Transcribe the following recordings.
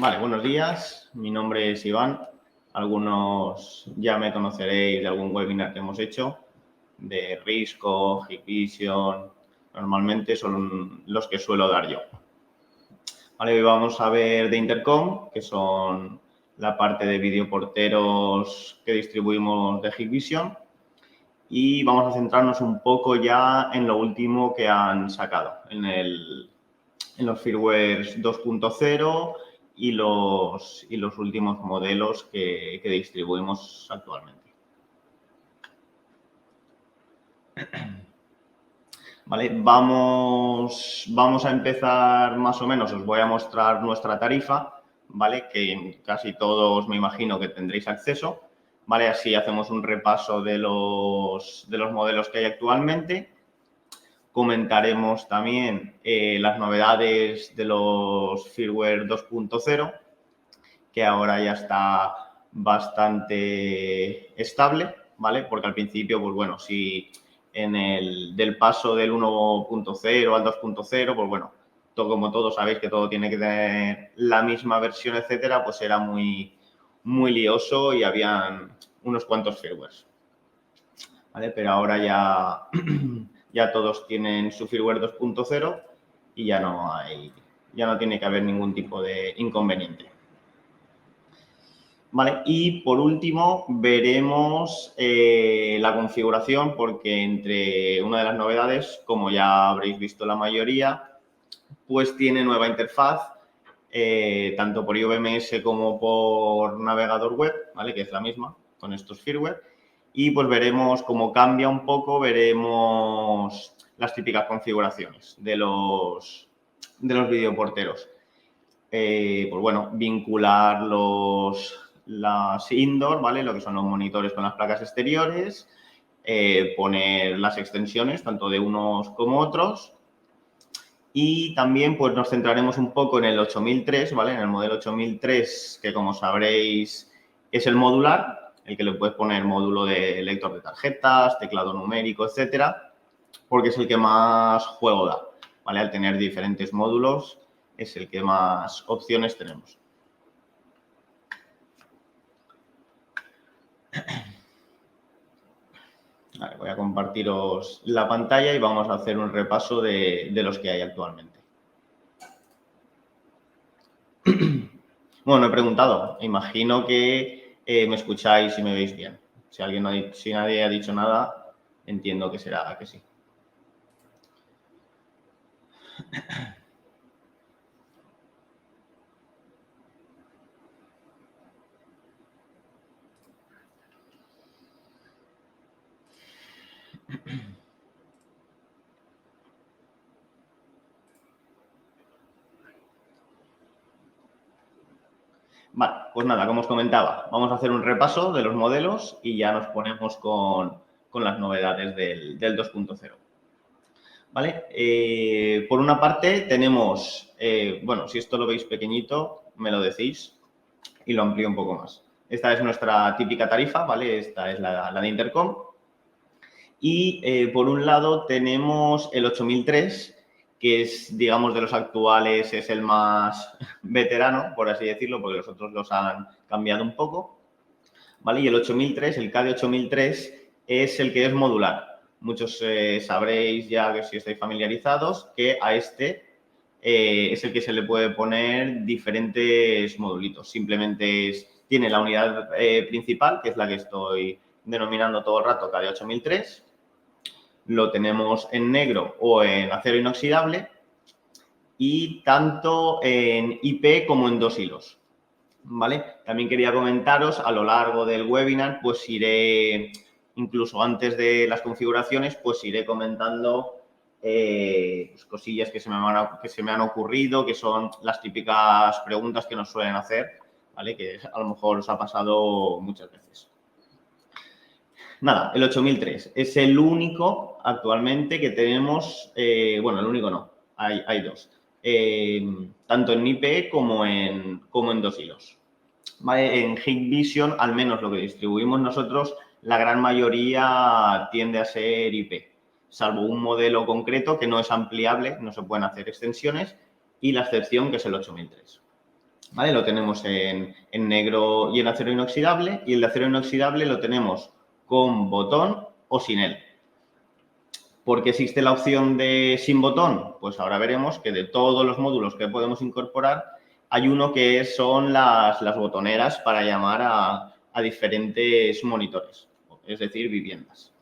Vale, buenos días. Mi nombre es Iván. Algunos ya me conoceréis de algún webinar que hemos hecho de Risco, Hikvision. Normalmente son los que suelo dar yo. Vale, hoy vamos a ver de Intercom, que son la parte de videoporteros que distribuimos de Hikvision. Y vamos a centrarnos un poco ya en lo último que han sacado, en los firmwares 2.0 y los últimos modelos que distribuimos actualmente. Vale, vamos a empezar más o menos, os voy a mostrar nuestra tarifa, ¿vale? Que casi todos me imagino que tendréis acceso, ¿vale? Así hacemos un repaso de los modelos que hay actualmente. Comentaremos también las novedades de los firmware 2.0, que ahora ya está bastante estable, ¿vale? Porque al principio, pues bueno, si del paso del 1.0 al 2.0, pues bueno, como todos sabéis que todo tiene que tener la misma versión, etcétera, pues era muy lioso y habían unos cuantos firmwares, ¿vale? Pero ahora ya todos tienen su firmware 2.0 y ya no tiene que haber ningún tipo de inconveniente. Vale, y por último veremos la configuración, porque entre una de las novedades, como ya habréis visto la mayoría, pues tiene nueva interfaz, tanto por IVMS como por navegador web, ¿vale? Que es la misma con estos firmware. Y pues veremos cómo cambia un poco, veremos las típicas configuraciones de los videoporteros. Pues bueno, vincular las indoor, ¿vale? Lo que son los monitores con las placas exteriores, poner las extensiones, tanto de unos como otros. Y también pues nos centraremos un poco en el 8003, ¿vale? En el modelo 8003, que como sabréis es el modular, el que le puedes poner módulo de lector de tarjetas, teclado numérico, etcétera, porque es el que más juego da, ¿vale? Al tener diferentes módulos es el que más opciones tenemos. Vale, voy a compartiros la pantalla y vamos a hacer un repaso de los que hay actualmente. Bueno, he preguntado. Imagino que me escucháis y me veis bien. Si nadie ha dicho nada, entiendo que será que sí. Vale, pues nada, como os comentaba, vamos a hacer un repaso de los modelos y ya nos ponemos con las novedades del 2.0. ¿Vale? Por una parte tenemos, bueno, si esto lo veis pequeñito, me lo decís y lo amplío un poco más. Esta es nuestra típica tarifa, ¿vale? Esta es la de Intercom. Y por un lado tenemos el 8003, que es, digamos, de los actuales, es el más veterano, por así decirlo, porque los otros los han cambiado un poco, ¿vale? Y el 8003, el KD 8003, es el que es modular. Muchos sabréis ya, que si estáis familiarizados, que a este es el que se le puede poner diferentes modulitos. Simplemente tiene la unidad principal, que es la que estoy denominando todo el rato KD 8003. Lo tenemos en negro o en acero inoxidable y tanto en IP como en 2 hilos, ¿vale? También quería comentaros, a lo largo del webinar, pues iré, incluso antes de las configuraciones, pues iré comentando pues cosillas que se me han ocurrido, que son las típicas preguntas que nos suelen hacer, ¿vale? Que a lo mejor os ha pasado muchas veces. Nada, el 8003 es el único actualmente que tenemos, bueno, el único no, hay dos, tanto en IP como en 2 hilos. ¿Vale? En Hikvision, al menos lo que distribuimos nosotros, la gran mayoría tiende a ser IP, salvo un modelo concreto que no es ampliable, no se pueden hacer extensiones, y la excepción que es el 8003. ¿vale? Lo tenemos en negro y en acero inoxidable, y el de acero inoxidable lo tenemos con botón o sin él. ¿Por qué existe la opción de sin botón? Pues ahora veremos que de todos los módulos que podemos incorporar, hay uno que son las botoneras para llamar a diferentes monitores, es decir, viviendas,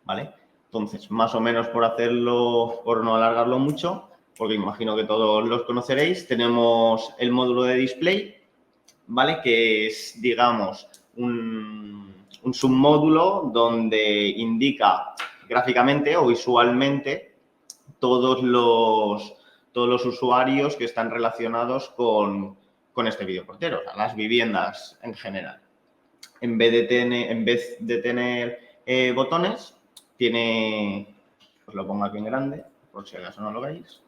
¿vale? Entonces, más o menos por hacerlo, por no alargarlo mucho, porque imagino que todos los conoceréis, tenemos el módulo de display, ¿vale? Que es, digamos, un submódulo donde indica gráficamente o visualmente todos los usuarios que están relacionados con este videoportero, o sea, las viviendas en general. En vez de tener botones, tiene, os lo pongo aquí en grande, por si acaso no lo veis.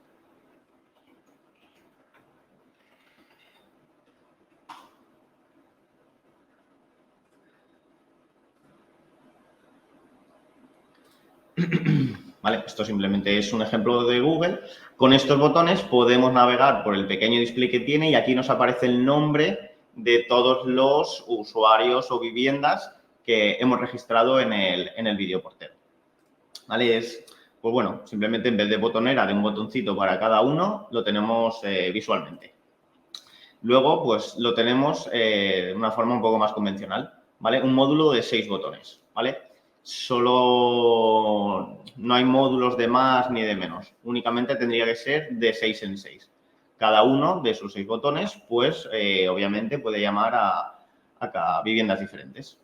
¿Vale? Esto simplemente es un ejemplo de Google. Con estos botones podemos navegar por el pequeño display que tiene y aquí nos aparece el nombre de todos los usuarios o viviendas que hemos registrado en el videoportero. ¿Vale? Pues bueno, simplemente en vez de botonera de un botoncito para cada uno, lo tenemos visualmente. Luego, pues lo tenemos de una forma un poco más convencional, ¿vale? Un módulo de 6 botones, ¿vale? Solo no hay módulos de más ni de menos. Únicamente tendría que ser de 6 en 6. Cada uno de sus 6 botones, pues, obviamente puede llamar a viviendas diferentes.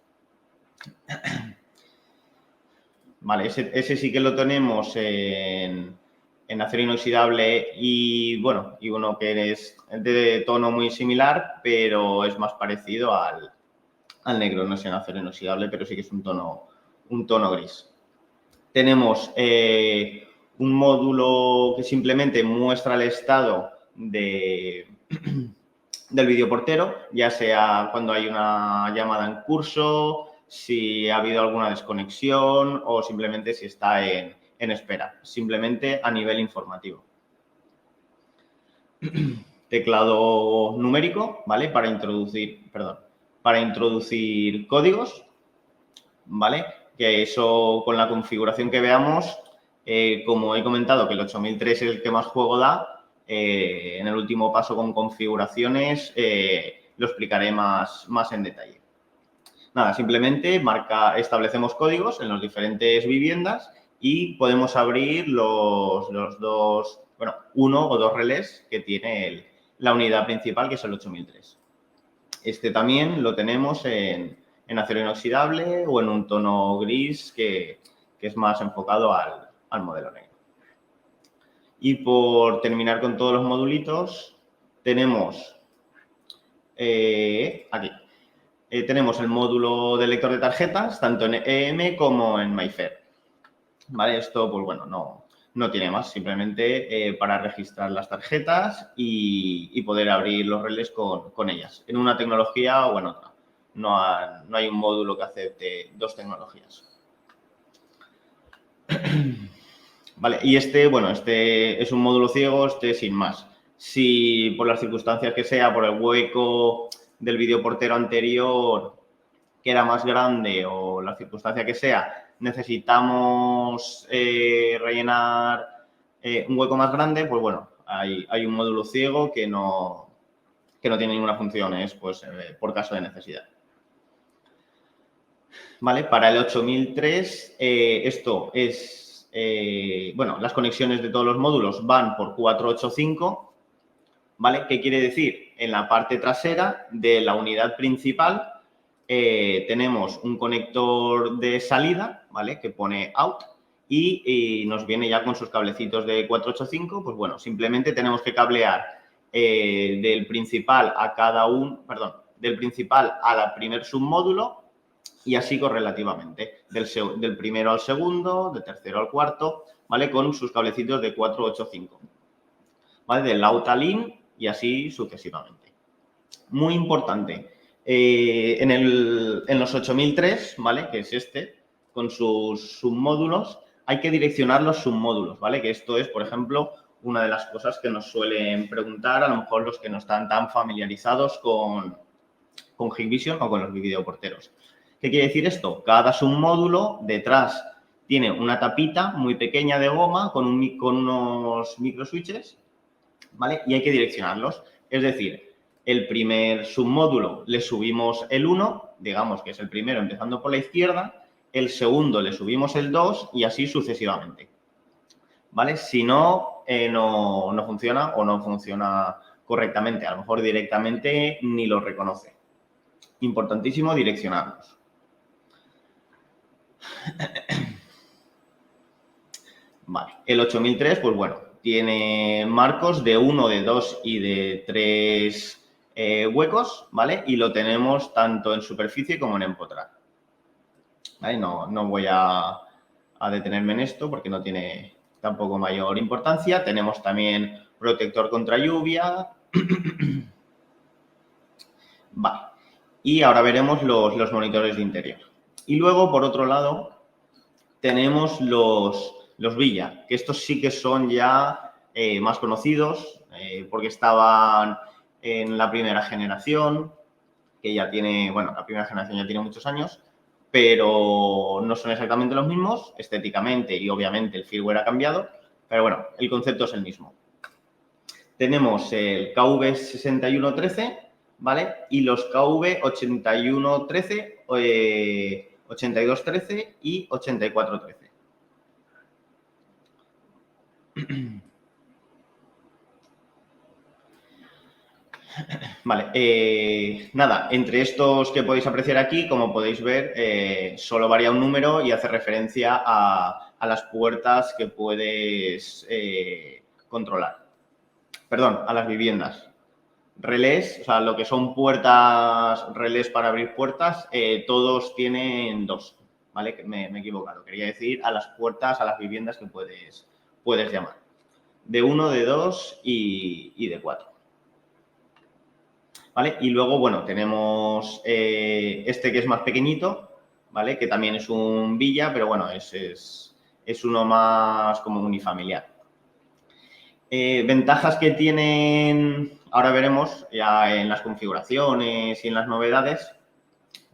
Vale, ese sí que lo tenemos en acero inoxidable y, bueno, y uno que es de tono muy similar, pero es más parecido al negro. No es en acero inoxidable, pero sí que es un tono gris. Tenemos un módulo que simplemente muestra el estado del videoportero, ya sea cuando hay una llamada en curso, si ha habido alguna desconexión o simplemente si está en espera, simplemente a nivel informativo. Teclado numérico, ¿vale? Para introducir códigos, ¿vale? Que eso con la configuración que veamos, como he comentado que el 8003 es el que más juego da, en el último paso con configuraciones lo explicaré más en detalle. Nada, simplemente establecemos códigos en las diferentes viviendas y podemos abrir los dos, bueno, uno o dos relés que tiene la unidad principal, que es el 8003. Este también lo tenemos en acero inoxidable o en un tono gris que es más enfocado al modelo negro. Y por terminar con todos los modulitos, tenemos aquí. Tenemos el módulo de lector de tarjetas, tanto en EM como en MyFair. ¿Vale? Esto, pues bueno, no tiene más, simplemente para registrar las tarjetas y poder abrir los relés con ellas, en una tecnología o en otra. No hay un módulo que acepte dos tecnologías. Vale, y este es un módulo ciego, sin más. Si por las circunstancias que sea, por el hueco del videoportero anterior, que era más grande, o la circunstancia que sea, necesitamos rellenar un hueco más grande, pues bueno, hay un módulo ciego que no tiene ninguna función, es pues por caso de necesidad. ¿Vale? Para el 8003, esto es, bueno, las conexiones de todos los módulos van por 485, ¿vale? ¿Qué quiere decir? En la parte trasera de la unidad principal tenemos un conector de salida, ¿vale? Que pone out y nos viene ya con sus cablecitos de 485. Pues bueno, simplemente tenemos que cablear del principal del principal al primer submódulo y así correlativamente, del primero al segundo, del tercero al cuarto, ¿vale? Con sus cablecitos de 485, ¿vale? Del out al in y así sucesivamente. Muy importante. En los 8003, ¿vale? Que es este, con sus submódulos, hay que direccionar los submódulos, ¿vale? Que esto es, por ejemplo, una de las cosas que nos suelen preguntar a lo mejor los que no están tan familiarizados con Hikvision o con los videoporteros. ¿Qué quiere decir esto? Cada submódulo detrás tiene una tapita muy pequeña de goma con unos microswitches, ¿vale? Y hay que direccionarlos. Es decir, el primer submódulo le subimos el 1, digamos que es el primero empezando por la izquierda, el segundo le subimos el 2 y así sucesivamente, ¿vale? Si no, no funciona o no funciona correctamente. A lo mejor directamente ni lo reconoce. Importantísimo direccionarlos. Vale, el 8003, pues bueno, tiene marcos de 1, de 2 y de 3 huecos, ¿vale? Y lo tenemos tanto en superficie como en empotrar. ¿Vale? No voy a detenerme en esto porque no tiene tampoco mayor importancia. Tenemos también protector contra lluvia. Vale. Y ahora veremos los monitores de interior. Y luego, por otro lado, tenemos los Villa, que estos sí que son ya más conocidos porque estaban en la primera generación, que ya tiene, bueno, la primera generación ya tiene muchos años, pero no son exactamente los mismos estéticamente y obviamente el firmware ha cambiado, pero bueno, el concepto es el mismo. Tenemos el KV6113, ¿vale? Y los KV8113, 8213 y 8413. Vale, nada, entre estos que podéis apreciar aquí, como podéis ver, solo varía un número y hace referencia a las puertas que puedes controlar. Perdón, a las viviendas. Relés, o sea, lo que son puertas, relés para abrir puertas, todos tienen 2, ¿vale? Me he equivocado. Quería decir a las puertas, a las viviendas que puedes llamar. De 1, de 2 y de 4. ¿Vale? Y luego, bueno, tenemos este que es más pequeñito, ¿vale? Que también es un Villa, pero bueno, es uno más como unifamiliar. Ventajas que tienen, ahora veremos ya en las configuraciones y en las novedades.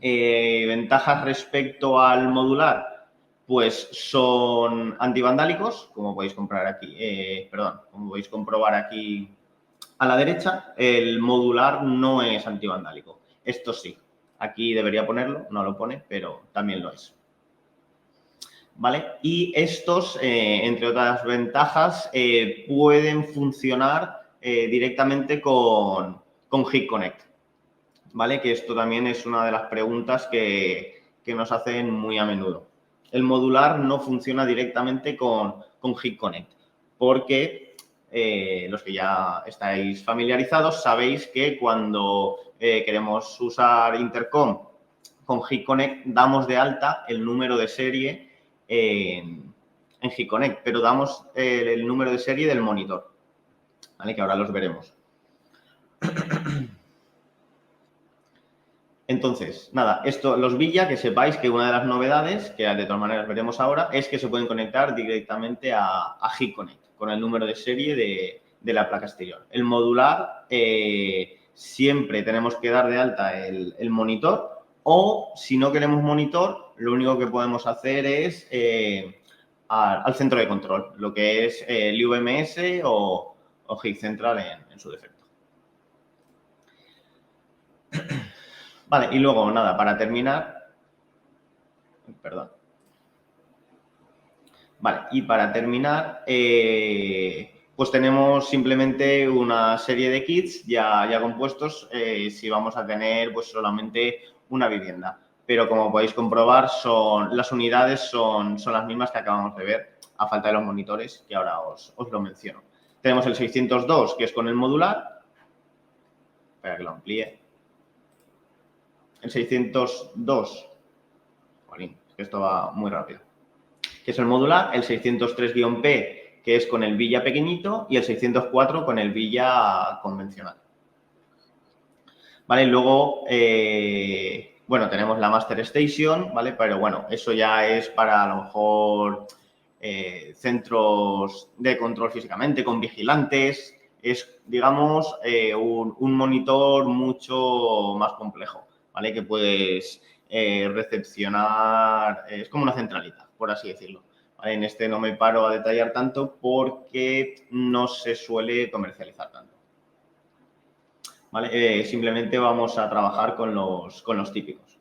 Ventajas respecto al modular, pues son antivandálicos, como podéis comprar aquí, como podéis comprobar aquí a la derecha. El modular no es antivandálico. Esto sí, aquí debería ponerlo, no lo pone, pero también lo es. ¿Vale? Y estos, entre otras ventajas, pueden funcionar directamente con HikConnect, ¿vale? Que esto también es una de las preguntas que nos hacen muy a menudo. El modular no funciona directamente con HikConnect porque los que ya estáis familiarizados sabéis que cuando queremos usar Intercom con HikConnect damos de alta el número de serie en HikConnect, pero damos el número de serie del monitor, ¿vale? Que ahora los veremos. Entonces, nada, los Villa, que sepáis que una de las novedades, que de todas maneras veremos ahora, es que se pueden conectar directamente a HikConnect con el número de serie de la placa exterior. El modular, siempre tenemos que dar de alta el monitor, o si no queremos monitor, lo único que podemos hacer es al centro de control, lo que es el UMS o HIC Central en su defecto. Vale, y luego, nada, para terminar, perdón. Vale, y para terminar, pues tenemos simplemente una serie de kits ya compuestos si vamos a tener pues solamente una vivienda. Pero como podéis comprobar, las unidades son las mismas que acabamos de ver, a falta de los monitores, que ahora os lo menciono. Tenemos el 602, que es con el modular. Espera que lo amplíe. El 602, jolín, esto va muy rápido, que es el modular, el 603-P, que es con el Villa pequeñito, y el 604 con el Villa convencional. ¿Vale? Luego, bueno, tenemos la Master Station, ¿vale? Pero bueno, eso ya es para a lo mejor centros de control físicamente, con vigilantes. Es, digamos, un monitor mucho más complejo, ¿vale? Que puedes recepcionar, es como una centralita, por así decirlo. ¿Vale? En este no me paro a detallar tanto porque no se suele comercializar tanto. ¿Vale? Simplemente vamos a trabajar con los típicos.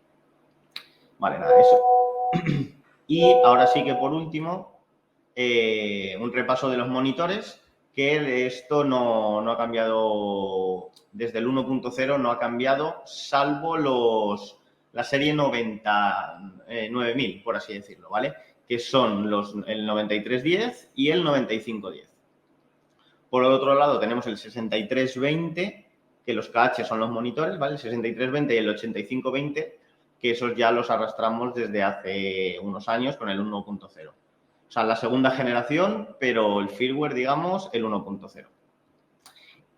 Vale, nada, eso. Y ahora sí que por último, un repaso de los monitores, que esto no ha cambiado desde el 1.0, no ha cambiado, salvo la serie 9000, por así decirlo, ¿vale? Que son el 9310 y el 9510. Por otro lado tenemos el 6320, que los KH son los monitores, ¿vale? El 6320 y el 8520, que esos ya los arrastramos desde hace unos años con el 1.0. O sea, la segunda generación, pero el firmware, digamos, el 1.0.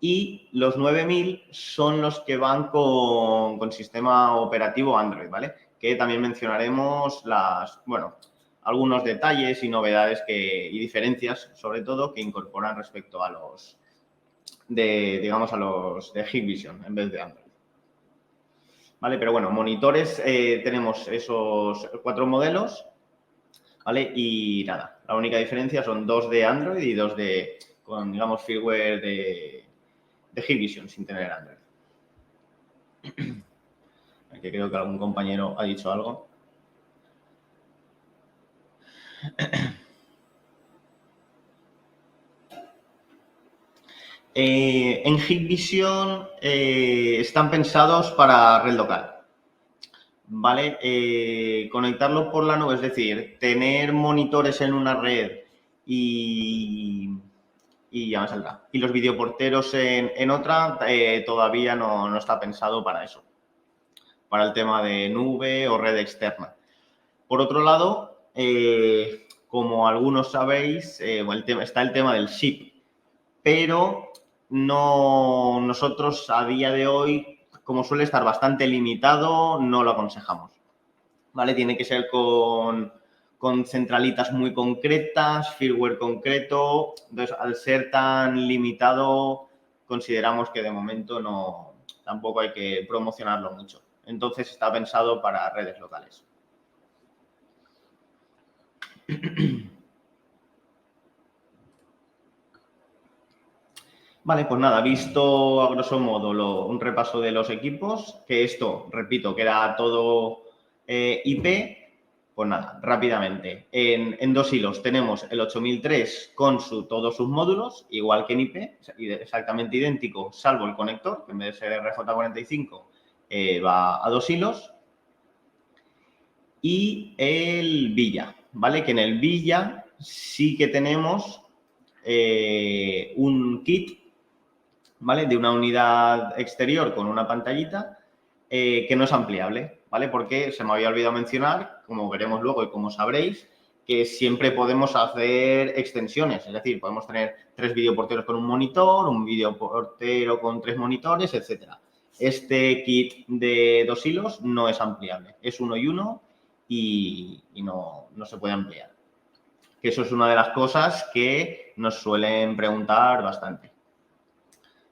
Y los 9000 son los que van con sistema operativo Android, ¿vale? Que también mencionaremos algunos detalles y novedades y diferencias, sobre todo, que incorporan respecto a los de Hikvision en vez de Android. ¿Vale? Pero bueno, monitores, tenemos esos 4 modelos, ¿vale? Y nada, la única diferencia son 2 de Android y 2 con, digamos, firmware de Hikvision sin tener Android. Aquí creo que algún compañero ha dicho algo. En Hikvision están pensados para red local. ¿Vale? Conectarlo por la nube, es decir, tener monitores en una red y ya me saldrá. Y los videoporteros en otra todavía no está pensado para eso, para el tema de nube o red externa. Por otro lado, como algunos sabéis, está el tema del SIP, pero nosotros a día de hoy, como suele estar bastante limitado, no lo aconsejamos. ¿Vale? Tiene que ser con centralitas muy concretas, firmware concreto. Entonces, al ser tan limitado, consideramos que de momento tampoco hay que promocionarlo mucho. Entonces, está pensado para redes locales. Vale, pues nada, visto a grosso modo un repaso de los equipos, que esto, repito, que era todo IP, pues nada, rápidamente. En 2 hilos tenemos el 8003 con todos sus módulos, igual que en IP, exactamente idéntico, salvo el conector, que en vez de ser RJ45 va a 2 hilos. Y el Villa, ¿vale? Que en el Villa sí que tenemos un kit, ¿vale? De una unidad exterior con una pantallita que no es ampliable, ¿vale? Porque se me había olvidado mencionar, como veremos luego y como sabréis, que siempre podemos hacer extensiones. Es decir, podemos tener 3 videoporteros con un monitor, un videoportero con 3 monitores, etcétera. Este kit de 2 hilos no es ampliable. Es 1 y 1 y no se puede ampliar. Que eso es una de las cosas que nos suelen preguntar bastante.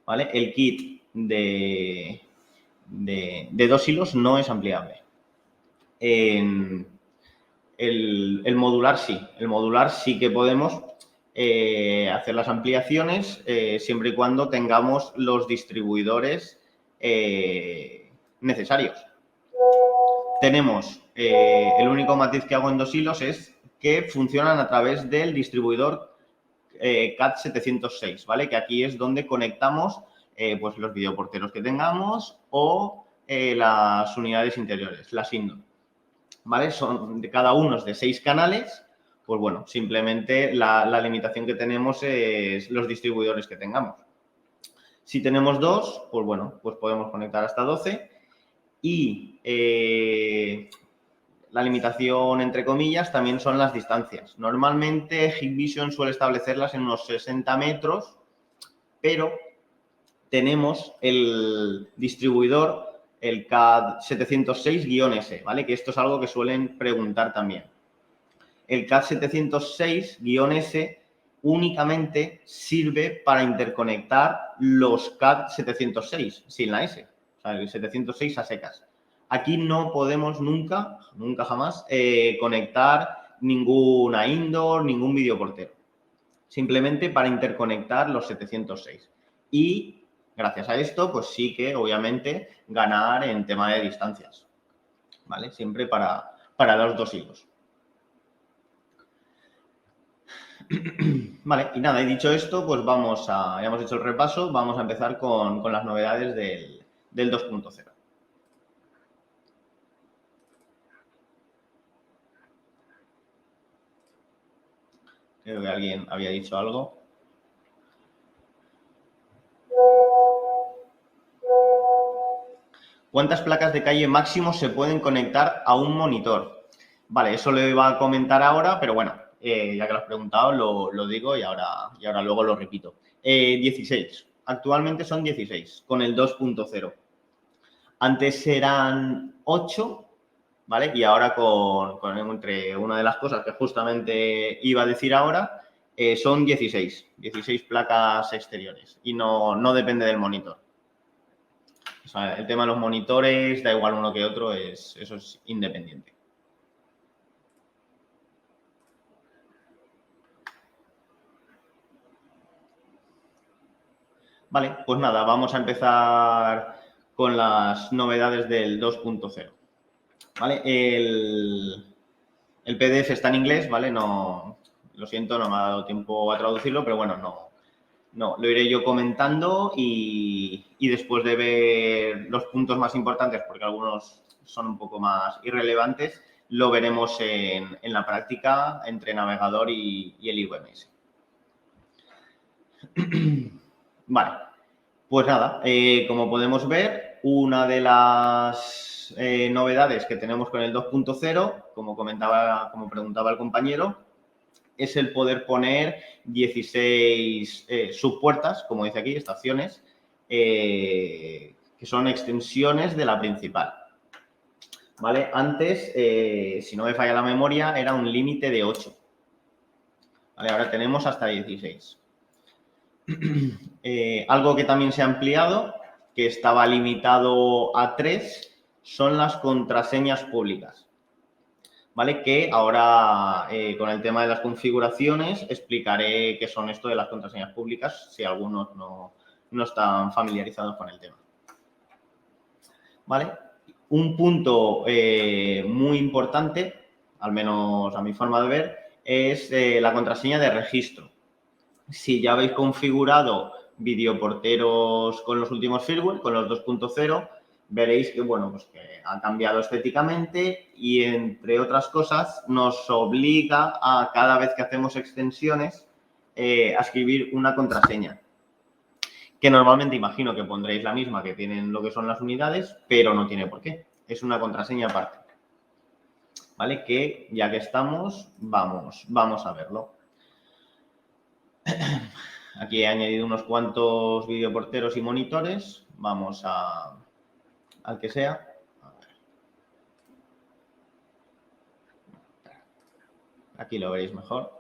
¿Vale? El kit de 2 hilos no es ampliable. El modular sí. El modular sí que podemos hacer las ampliaciones siempre y cuando tengamos los distribuidores necesarios. Tenemos, el único matiz que hago en 2 hilos es que funcionan a través del distribuidor CAT706, ¿vale? Que aquí es donde conectamos pues los videoporteros que tengamos o las unidades interiores, las Indoor, ¿vale? Cada uno es de 6 canales, pues bueno, simplemente la limitación que tenemos es los distribuidores que tengamos. Si tenemos 2, pues bueno, pues podemos conectar hasta 12 y la limitación, entre comillas, también son las distancias. Normalmente Hikvision suele establecerlas en unos 60 metros, pero tenemos el distribuidor, el CAD706-S, ¿vale? Que esto es algo que suelen preguntar también. el CAT 706-S únicamente sirve para interconectar los CAT 706 sin la S, o sea, el 706 a secas. Aquí no podemos nunca jamás, conectar ninguna indoor, ningún videoportero. Simplemente para interconectar los 706. Y gracias a esto, pues sí que, obviamente, ganar en tema de distancias. ¿Vale? Siempre para los dos hilos. Vale, y nada, y dicho esto, pues ya hemos hecho el repaso, vamos a empezar con las novedades del 2.0. Creo que alguien había dicho algo. ¿Cuántas placas de calle máximo se pueden conectar a un monitor? Vale, eso lo iba a comentar ahora, pero bueno, ya que lo has preguntado, lo digo y ahora luego lo repito. 16. Actualmente son 16 con el 2.0. Antes eran 8, ¿vale? Y ahora entre una de las cosas que justamente iba a decir ahora, son 16 placas exteriores y no depende del monitor. O sea, el tema de los monitores, da igual uno que otro, eso es independiente. Vale, pues nada, vamos a empezar con las novedades del 2.0. ¿Vale? El PDF está en inglés, ¿vale? No, lo siento, no me ha dado tiempo a traducirlo, pero bueno, no, lo iré yo comentando y después de ver los puntos más importantes, porque algunos son un poco más irrelevantes, lo veremos en la práctica entre navegador y el IVMS. Vale, pues nada, como podemos ver, una de las novedades que tenemos con el 2.0, como preguntaba el compañero, es el poder poner 16 subpuertas, como dice aquí, estaciones, que son extensiones de la principal. ¿Vale? Antes, si no me falla la memoria, era un límite de 8. ¿Vale? Ahora tenemos hasta 16. Algo que también se ha ampliado, que estaba limitado a 3, son las contraseñas públicas. ¿Vale? Que ahora, con el tema de las configuraciones, explicaré qué son esto de las contraseñas públicas, si algunos no están familiarizados con el tema. ¿Vale? Un punto muy importante, al menos a mi forma de ver, es la contraseña de registro. Si ya habéis configurado videoporteros con los últimos firmware, con los 2.0, veréis que, bueno, pues que ha cambiado estéticamente y, entre otras cosas, nos obliga a, cada vez que hacemos extensiones, a escribir una contraseña. Que normalmente imagino que pondréis la misma que tienen lo que son las unidades, pero no tiene por qué. Es una contraseña aparte. ¿Vale? Que ya que estamos, vamos a verlo. Aquí he añadido unos cuantos videoporteros y monitores. Vamos al que sea. Aquí lo veréis mejor.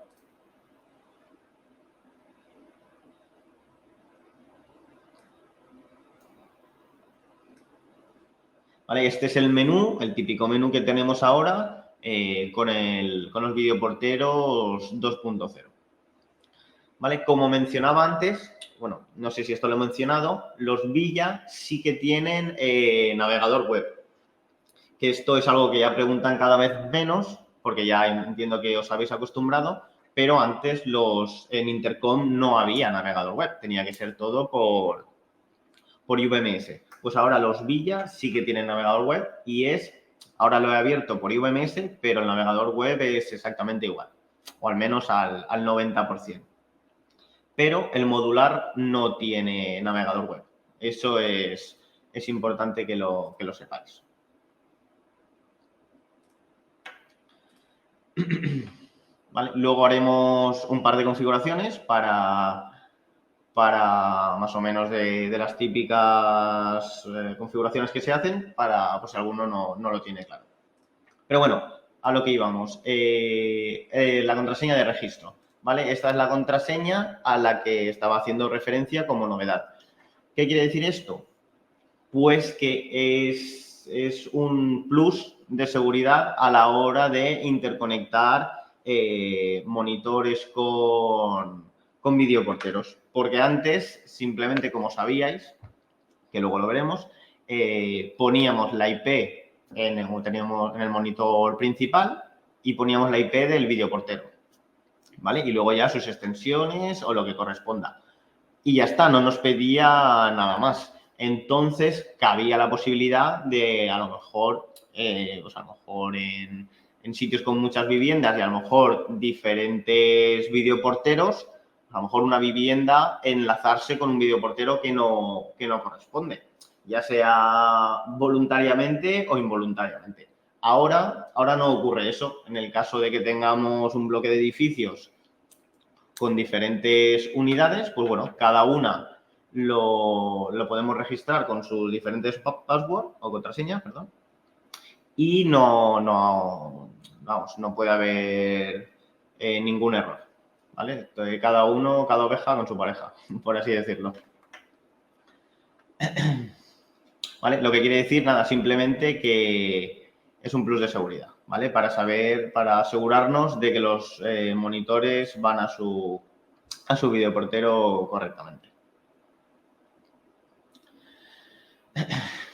Vale, este es el menú, el típico menú que tenemos ahora con los videoporteros 2.0. ¿Vale? Como mencionaba antes, bueno, no sé si esto lo he mencionado, los Villa sí que tienen navegador web. Que esto es algo que ya preguntan cada vez menos, porque ya entiendo que os habéis acostumbrado, pero antes en Intercom no había navegador web, tenía que ser todo por UVMS. Pues ahora los Villa sí que tienen navegador web y ahora lo he abierto por UVMS, pero el navegador web es exactamente igual, o al menos al 90%. Pero el modular no tiene navegador web. Eso es importante que lo sepáis. ¿Vale? Luego haremos un par de configuraciones para más o menos de las típicas configuraciones que se hacen, para pues si alguno no lo tiene claro. Pero bueno, a lo que íbamos. La contraseña de registro, ¿vale? Esta es la contraseña a la que estaba haciendo referencia como novedad. ¿Qué quiere decir esto? Pues que es un plus de seguridad a la hora de interconectar monitores con videoporteros. Porque antes, simplemente como sabíais, que luego lo veremos, poníamos la IP teníamos en el monitor principal y poníamos la IP del videoportero, ¿vale? Y luego ya sus extensiones o lo que corresponda. Y ya está, no nos pedía nada más. Entonces, cabía la posibilidad de, a lo mejor, pues a lo mejor en sitios con muchas viviendas y a lo mejor diferentes videoporteros, a lo mejor una vivienda enlazarse con un videoportero que no corresponde, ya sea voluntariamente o involuntariamente. Ahora no ocurre eso. En el caso de que tengamos un bloque de edificios con diferentes unidades, pues bueno, cada una lo podemos registrar con sus diferentes passwords o contraseñas, perdón, y no puede haber ningún error, ¿vale? Entonces, cada oveja con su pareja, por así decirlo. ¿Vale? Lo que quiere decir, nada, simplemente que es un plus de seguridad, ¿vale? Para asegurarnos de que los monitores van a su videoportero correctamente.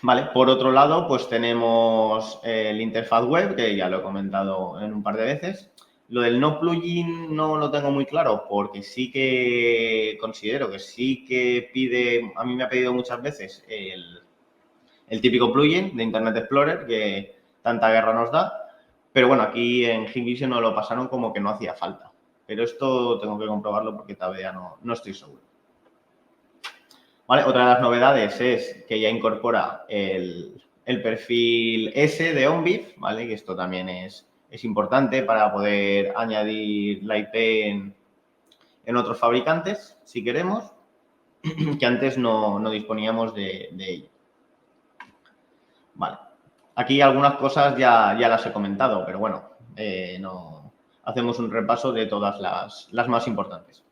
Vale, por otro lado, pues tenemos el interfaz web, que ya lo he comentado en un par de veces. Lo del no plugin no lo tengo muy claro porque sí que considero que sí que a mí me ha pedido muchas veces el típico plugin de Internet Explorer que tanta guerra nos da. Pero bueno, aquí en Hikvision no lo pasaron como que no hacía falta. Pero esto tengo que comprobarlo porque todavía no estoy seguro. ¿Vale? Otra de las novedades es que ya incorpora el perfil S de OnBeef, ¿vale? Que esto también es importante para poder añadir la IP en otros fabricantes, si queremos, que antes no disponíamos de ello. Vale. Aquí algunas cosas ya las he comentado, pero bueno, hacemos un repaso de todas las más importantes.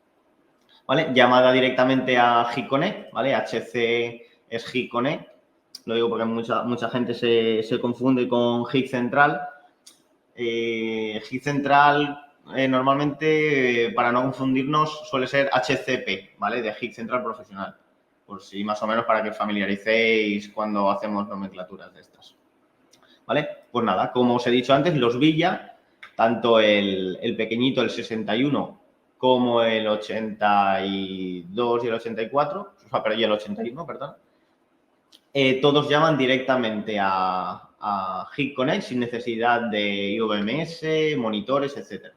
¿Vale? Llamada directamente a HikConnect, ¿vale? HC es HikConnect. Lo digo porque mucha gente se confunde con HIK Central. HIK Central, normalmente, para no confundirnos, suele ser HCP, ¿vale? De HIK Central Profesional. Por si más o menos para que os familiaricéis cuando hacemos nomenclaturas de estas. ¿Vale? Pues nada, como os he dicho antes, los Villa, tanto el pequeñito, el 61, como el 82 y el 84, o sea, pero y el 81, perdón, todos llaman directamente a HikConnect sin necesidad de IVMS, monitores, etc.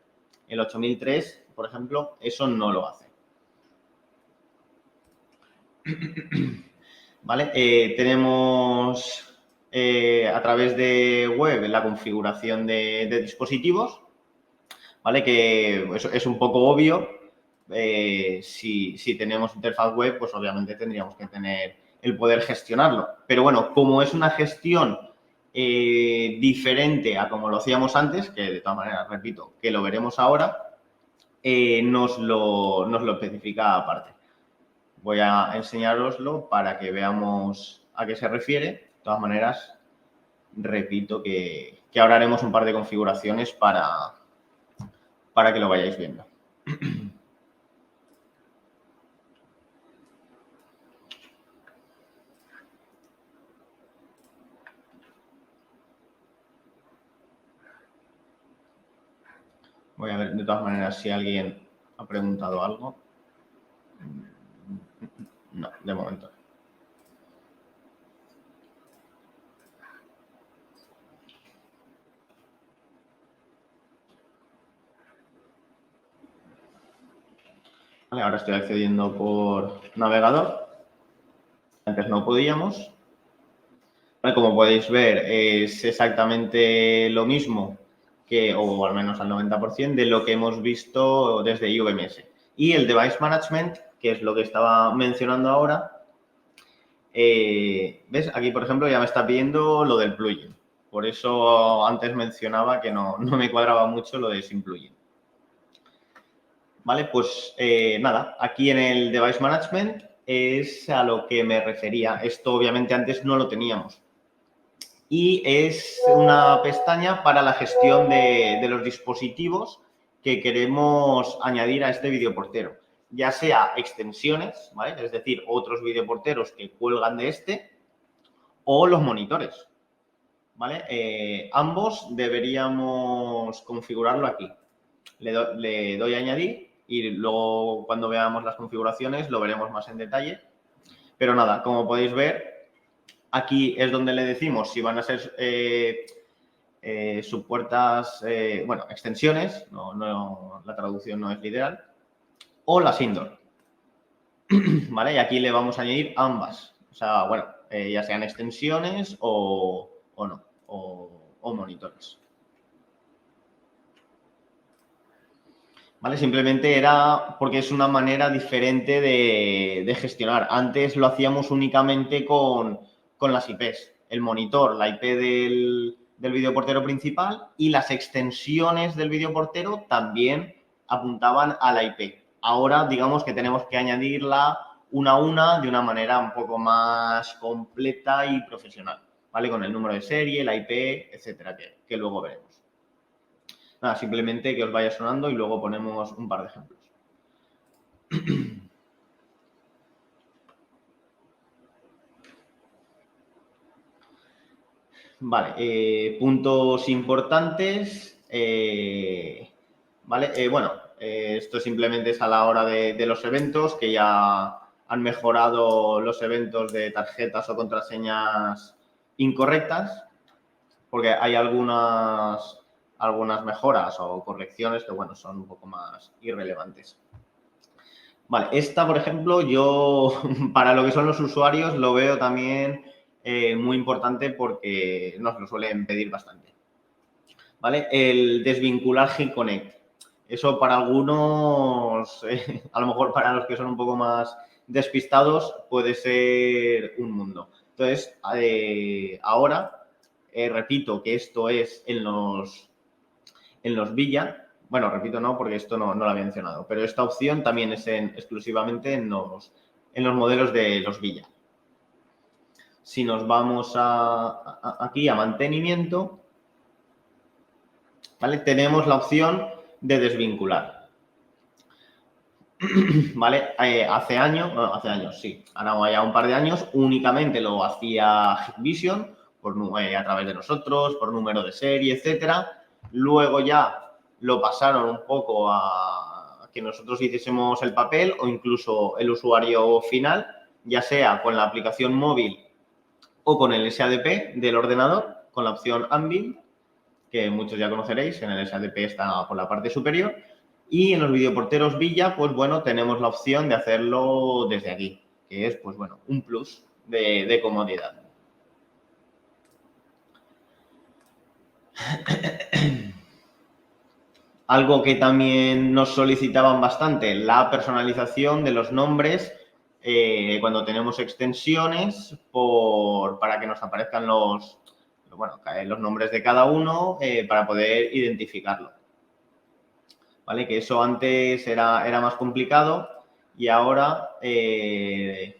El 8003, por ejemplo, eso no lo hace. ¿Vale? Tenemos a través de web la configuración de dispositivos, ¿vale? Que es un poco obvio. Si tenemos interfaz web, pues obviamente tendríamos que tener el poder gestionarlo. Pero bueno, como es una gestión diferente a como lo hacíamos antes, que de todas maneras, repito, que lo veremos ahora, nos lo especifica aparte. Voy a enseñároslo para que veamos a qué se refiere. De todas maneras, repito que ahora haremos un par de configuraciones para que lo vayáis viendo. Voy a ver de todas maneras si alguien ha preguntado algo. No, de momento. Vale, ahora estoy accediendo por navegador. Antes no podíamos. Vale, como podéis ver, es exactamente lo mismo o al menos al 90% de lo que hemos visto desde IVMS. Y el Device Management, que es lo que estaba mencionando ahora, ¿ves? Aquí, por ejemplo, ya me está pidiendo lo del plugin. Por eso antes mencionaba que no me cuadraba mucho lo de sin plugin. Vale, pues nada, aquí en el Device Management es a lo que me refería. Esto obviamente antes no lo teníamos. Y es una pestaña para la gestión de los dispositivos que queremos añadir a este videoportero. Ya sea extensiones, ¿vale? Es decir, otros videoporteros que cuelgan de este, o los monitores, ¿vale? Ambos deberíamos configurarlo aquí. Le doy a añadir y luego cuando veamos las configuraciones lo veremos más en detalle. Pero nada, como podéis ver, aquí es donde le decimos si van a ser subpuertas, bueno, extensiones, la traducción no es literal, o las indoor. ¿Vale? Y aquí le vamos a añadir ambas. O sea, bueno, ya sean extensiones o no, o monitores. ¿Vale? Simplemente era porque es una manera diferente de gestionar. Antes lo hacíamos únicamente con las IPs. El monitor, la IP del videoportero principal y las extensiones del videoportero también apuntaban a la IP. Ahora, digamos que tenemos que añadirla una a una de una manera un poco más completa y profesional, ¿vale? Con el número de serie, la IP, etcétera, que luego veremos. Nada, simplemente que os vaya sonando y luego ponemos un par de ejemplos. Vale, puntos importantes. Vale, bueno, esto simplemente es a la hora de los eventos, que ya han mejorado los eventos de tarjetas o contraseñas incorrectas, porque hay algunas mejoras o correcciones que, bueno, son un poco más irrelevantes. Vale, esta, por ejemplo, yo para lo que son los usuarios lo veo también muy importante porque nos lo suelen pedir bastante. ¿Vale? El desvincular G-Connect. Eso para algunos, a lo mejor para los que son un poco más despistados, puede ser un mundo. Entonces, ahora, repito que esto es en los Villa. Bueno, repito, no, porque esto no lo había mencionado, pero esta opción también es exclusivamente en los modelos de los Villa. Si nos vamos aquí a mantenimiento, ¿vale? Tenemos la opción de desvincular. ¿Vale? Hace años, sí, ahora ya un par de años, únicamente lo hacía Hikvision a través de nosotros, por número de serie, etcétera. Luego ya lo pasaron un poco a que nosotros hiciésemos el papel o incluso el usuario final, ya sea con la aplicación móvil o con el SADP del ordenador, con la opción Unbind, que muchos ya conoceréis, en el SADP está por la parte superior. Y en los videoporteros Villa, pues bueno, tenemos la opción de hacerlo desde aquí, que es, pues bueno, un plus de comodidad. Algo que también nos solicitaban bastante, la personalización de los nombres cuando tenemos extensiones para que nos aparezcan los nombres de cada uno para poder identificarlo. ¿Vale? Que eso antes era más complicado y ahora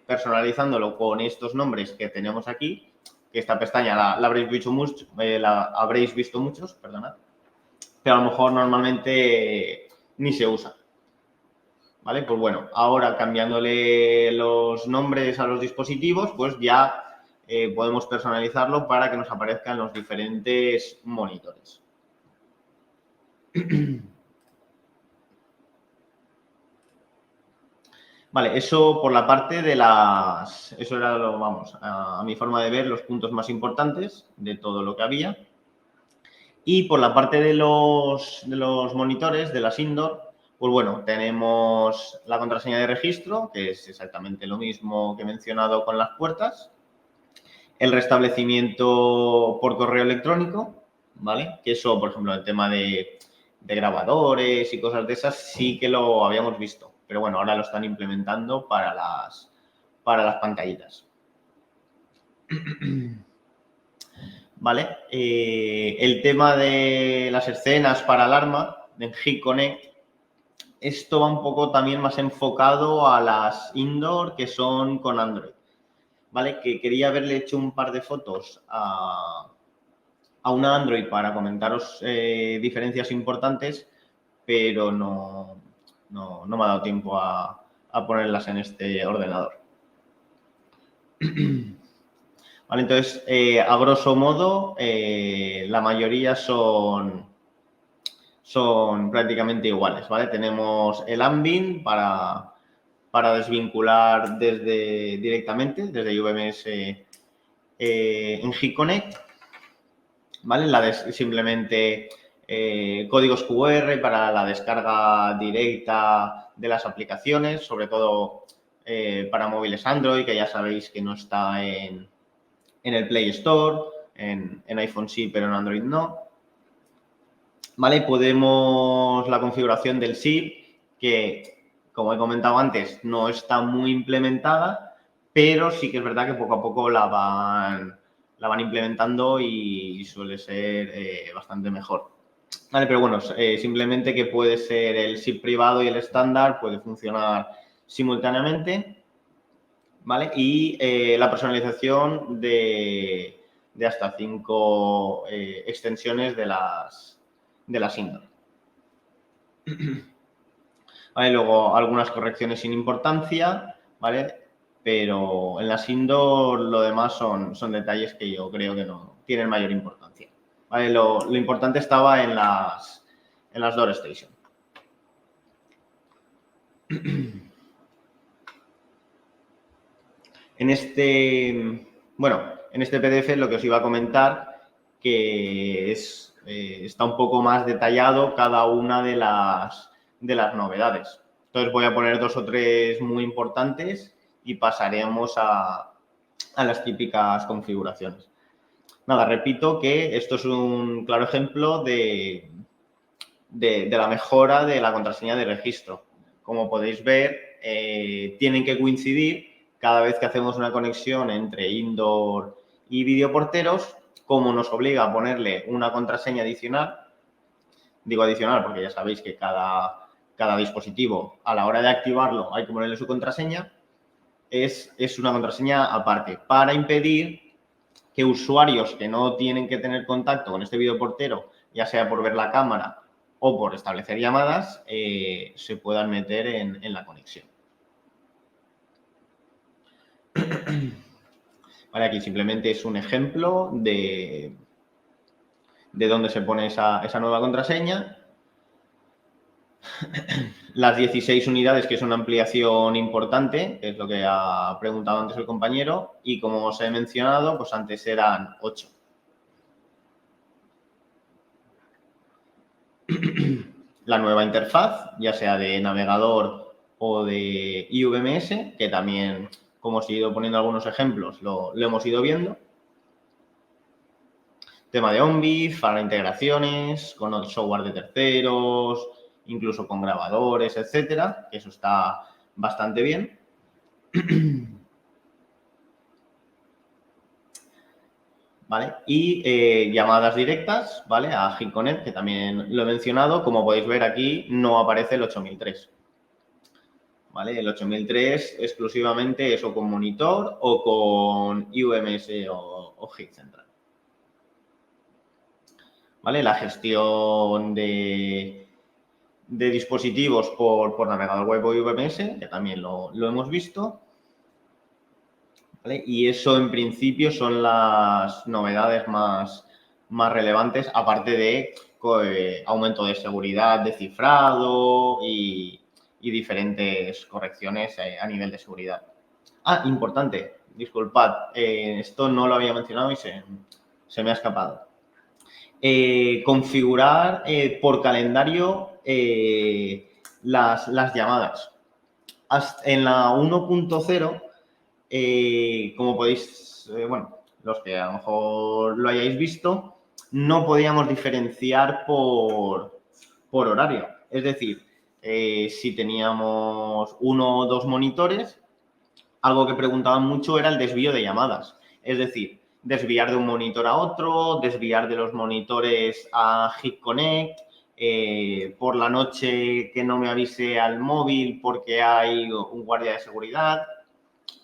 personalizándolo con estos nombres que tenemos aquí, que esta pestaña la habréis visto muchos, perdonad, pero a lo mejor normalmente ni se usa. ¿Vale? Pues bueno, ahora cambiándole los nombres a los dispositivos, pues ya podemos personalizarlo para que nos aparezcan los diferentes monitores. Vale, eso por la parte de eso era, a mi forma de ver, los puntos más importantes de todo lo que había. Y por la parte de los monitores, de las indoor, pues bueno, tenemos la contraseña de registro, que es exactamente lo mismo que he mencionado con las puertas. El restablecimiento por correo electrónico, ¿vale? Que eso, por ejemplo, el tema de grabadores y cosas de esas sí que lo habíamos visto. Pero bueno, ahora lo están implementando para las pantallitas. ¿vale? El tema de las escenas para alarma de HitConnect, esto va un poco también más enfocado a las indoor que son con Android, ¿vale? Que quería haberle hecho un par de fotos a una Android para comentaros diferencias importantes, pero no me ha dado tiempo a ponerlas en este ordenador. Vale, entonces, a grosso modo, la mayoría son prácticamente iguales, ¿vale? Tenemos el Ambin para desvincular directamente desde UMS en HitConnect, ¿vale? Simplemente códigos QR para la descarga directa de las aplicaciones, sobre todo para móviles Android, que ya sabéis que no está en el Play Store, en iPhone sí, pero en Android no. ¿Vale? Podemos la configuración del SIP, que como he comentado antes, no está muy implementada, pero sí que es verdad que poco a poco la van implementando y suele ser bastante mejor. Vale, pero bueno, simplemente que puede ser el SIP privado y el estándar, puede funcionar simultáneamente, ¿vale? Y la personalización de hasta 5 extensiones de las indoor. ¿Vale? Luego algunas correcciones sin importancia, ¿vale? Pero en las indoor lo demás son detalles que yo creo que no tienen mayor importancia. ¿Vale? Lo importante estaba en las Door Station. En este PDF lo que os iba a comentar que está un poco más detallado cada una de las novedades. Entonces voy a poner 2 o 3 muy importantes y pasaremos a las típicas configuraciones. Nada, repito que esto es un claro ejemplo de la mejora de la contraseña de registro. Como podéis ver, tienen que coincidir cada vez que hacemos una conexión entre indoor y videoporteros, como nos obliga a ponerle una contraseña adicional. Digo adicional porque ya sabéis que cada dispositivo, a la hora de activarlo, hay que ponerle su contraseña. Es una contraseña aparte para impedir que usuarios que no tienen que tener contacto con este videoportero, ya sea por ver la cámara o por establecer llamadas, se puedan meter en la conexión. Vale, aquí simplemente es un ejemplo de dónde se pone esa nueva contraseña. Las 16 unidades, que es una ampliación importante, que es lo que ha preguntado antes el compañero, y como os he mencionado, pues antes eran 8. La nueva interfaz, ya sea de navegador o de IVMS, que también, como os he ido poniendo algunos ejemplos, lo hemos ido viendo. Tema de OnBeef, para integraciones con el software de terceros, incluso con grabadores, etcétera, que eso está bastante bien. ¿Vale? Y llamadas directas, ¿vale? A HitConnect, que también lo he mencionado. Como podéis ver aquí, no aparece el 8003. ¿Vale? El 8003 exclusivamente es o con monitor o con IVMS o Hit Central. ¿Vale? La gestión de dispositivos por navegador web o IVMS, que también lo hemos visto. ¿Vale? Y eso, en principio, son las novedades más relevantes, aparte de aumento de seguridad, de cifrado y diferentes correcciones a nivel de seguridad. Ah, importante, disculpad, esto no lo había mencionado y se me ha escapado. Configurar por calendario las llamadas. En la 1.0, como podéis, los que a lo mejor lo hayáis visto, no podíamos diferenciar por horario. Es decir, si teníamos 1 o 2 monitores, algo que preguntaban mucho era el desvío de llamadas. Es decir, desviar de un monitor a otro, desviar de los monitores a Hip Connect, por la noche que no me avise al móvil porque hay un guardia de seguridad,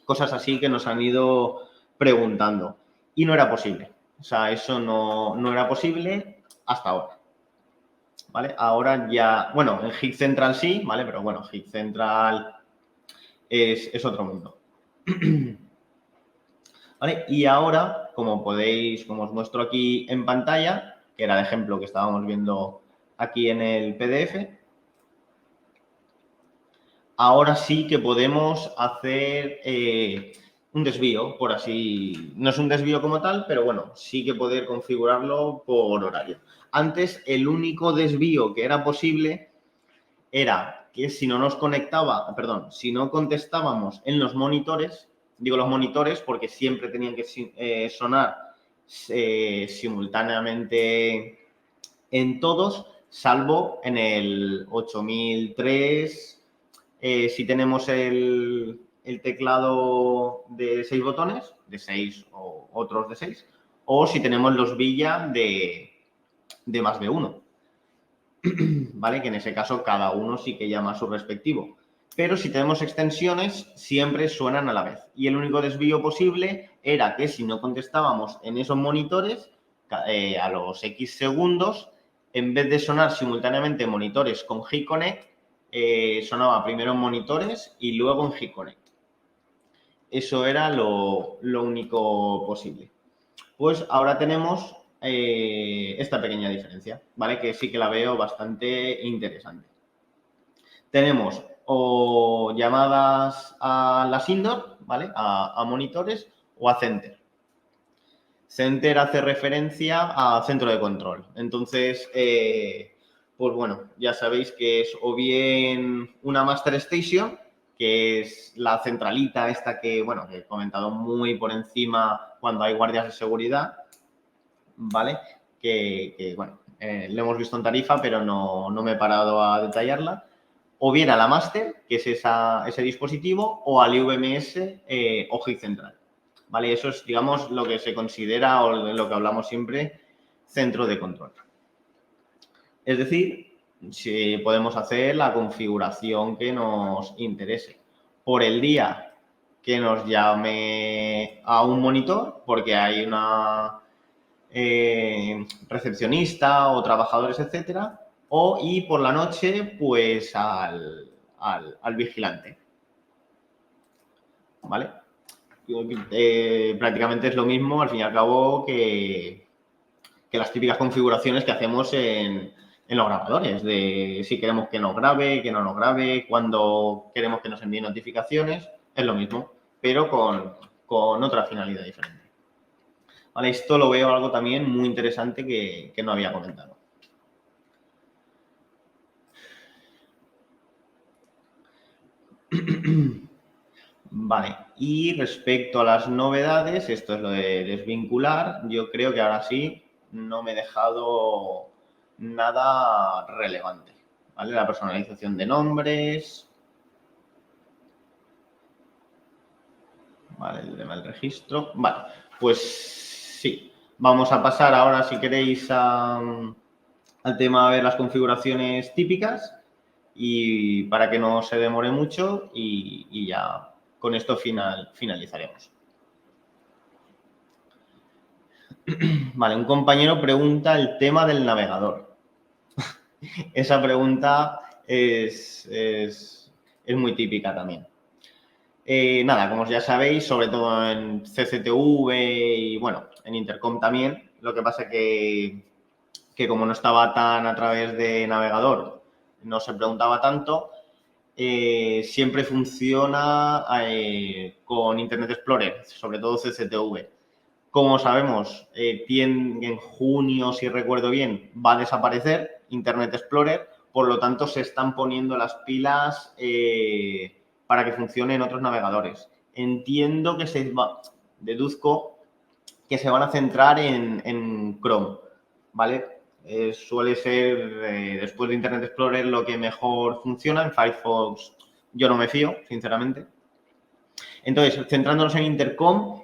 cosas así que nos han ido preguntando. Y no era posible. O sea, eso no era posible hasta ahora. ¿Vale? Ahora ya, bueno, en Hit Central sí, ¿vale? Pero bueno, Hit Central es otro mundo. ¿Vale? Y ahora, como os muestro aquí en pantalla, que era el ejemplo que estábamos viendo aquí en el PDF, ahora sí que podemos hacer un desvío, por así, no es un desvío como tal, pero bueno, sí que poder configurarlo por horario. Antes, el único desvío que era posible era que si no nos conectaba, perdón, si no contestábamos en los monitores, digo los monitores porque siempre tenían que sonar simultáneamente en todos, salvo en el 8003, si tenemos el teclado de 6 botones, de 6 o otros de 6, o si tenemos los Villa de más de uno. ¿Vale? Que en ese caso cada uno sí que llama a su respectivo. Pero si tenemos extensiones, siempre suenan a la vez. Y el único desvío posible era que si no contestábamos en esos monitores, a los X segundos, en vez de sonar simultáneamente en monitores con G-Connect, sonaba primero en monitores y luego en G-Connect. Eso era lo único posible. Pues ahora tenemos esta pequeña diferencia, ¿vale? Que sí que la veo bastante interesante. Tenemos o llamadas a las indoor, ¿vale? A monitores o a center. Center hace referencia a centro de control. Entonces, pues bueno, ya sabéis que es o bien una Master Station, que es la centralita esta que, bueno, que he comentado muy por encima cuando hay guardias de seguridad, ¿vale? Que bueno, lo hemos visto en tarifa, pero no me he parado a detallarla. O bien a la Master, que es ese dispositivo, o al IVMS o Hit Central. ¿Vale? Eso es, digamos, lo que se considera o lo que hablamos siempre, centro de control. Es decir, si podemos hacer la configuración que nos interese. Por el día que nos llame a un monitor, porque hay una recepcionista o trabajadores, etcétera, y por la noche, pues al vigilante. ¿Vale? Prácticamente es lo mismo, al fin y al cabo, que las típicas configuraciones que hacemos en los grabadores, de si queremos que nos grabe, que no nos grabe, cuando queremos que nos envíe notificaciones, es lo mismo, pero con otra finalidad diferente. Vale, esto lo veo algo también muy interesante que no había comentado. Vale, y respecto a las novedades, esto es lo de desvincular, yo creo que ahora sí no me he dejado nada relevante, ¿vale? La personalización de nombres, vale, el tema del registro, vale, pues sí, vamos a pasar ahora, si queréis, al tema de ver las configuraciones típicas y para que no se demore mucho y ya con esto finalizaremos. Vale, un compañero pregunta el tema del navegador. Esa pregunta es muy típica también. Nada, como ya sabéis, sobre todo en CCTV y, bueno, en Intercom también, lo que pasa que como no estaba tan a través de navegador, no se preguntaba tanto, siempre funciona con Internet Explorer, sobre todo CCTV. Como sabemos, en junio, si recuerdo bien, va a desaparecer Internet Explorer, por lo tanto se están poniendo las pilas para que funcione en otros navegadores. Entiendo que deduzco que se van a centrar en Chrome, ¿vale? Suele ser, después de Internet Explorer, lo que mejor funciona. En Firefox yo no me fío, sinceramente. Entonces, centrándonos en Intercom,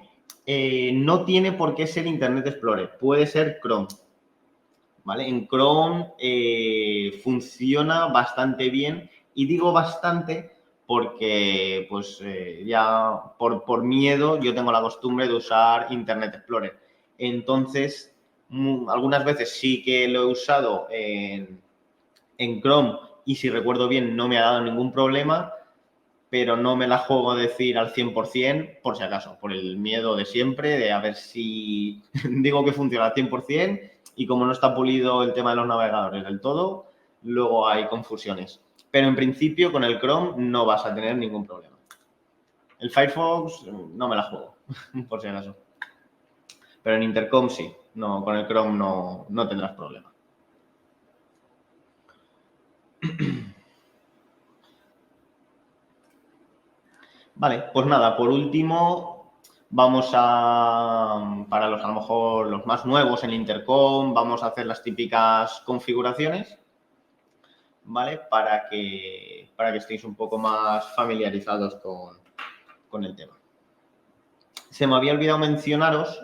no tiene por qué ser Internet Explorer, puede ser Chrome. ¿Vale? En Chrome funciona bastante bien y digo bastante porque pues ya por miedo yo tengo la costumbre de usar Internet Explorer. Entonces, algunas veces sí que lo he usado en Chrome y si recuerdo bien no me ha dado ningún problema, pero no me la juego a decir al 100% por si acaso, por el miedo de siempre, de a ver si digo que funciona al 100% y como no está pulido el tema de los navegadores del todo, luego hay confusiones. Pero en principio con el Chrome no vas a tener ningún problema. El Firefox no me la juego, por si acaso. Pero en Intercom sí, no, con el Chrome no tendrás problema. Vale, pues nada, por último, vamos para a lo mejor los más nuevos en Intercom, vamos a hacer las típicas configuraciones, ¿vale? Para que estéis un poco más familiarizados con el tema. Se me había olvidado mencionaros,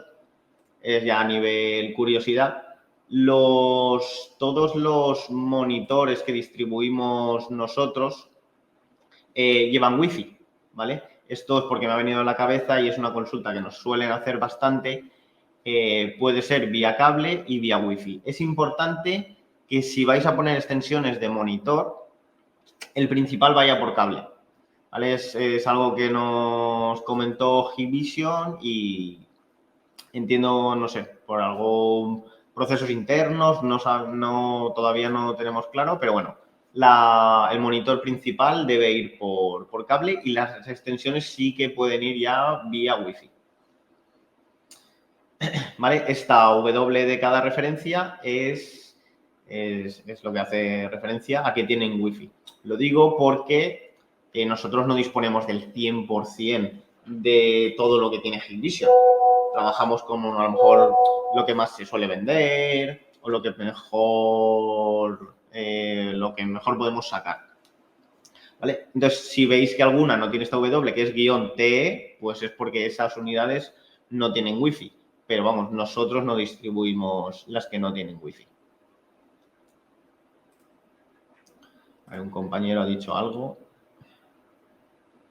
ya a nivel curiosidad, todos los monitores que distribuimos nosotros llevan Wi-Fi, ¿vale? Esto es porque me ha venido a la cabeza y es una consulta que nos suelen hacer bastante. Puede ser vía cable y vía Wi-Fi. Es importante que si vais a poner extensiones de monitor, el principal vaya por cable, ¿vale? Es algo que nos comentó Hikvision y entiendo, no sé, por algo procesos internos, todavía no tenemos claro, pero bueno, el monitor principal debe ir por cable y las extensiones sí que pueden ir ya vía Wi-Fi. ¿Vale? Esta W de cada referencia es lo que hace referencia a que tienen Wi-Fi. Lo digo porque nosotros no disponemos del 100% de todo lo que tiene Hikvision. Trabajamos con a lo mejor lo que más se suele vender o lo que mejor podemos sacar. ¿Vale? Entonces, si veis que alguna no tiene esta W, que es -TE, pues es porque esas unidades no tienen Wi-Fi. Pero vamos, nosotros no distribuimos las que no tienen Wi-Fi. Un compañero ha dicho algo.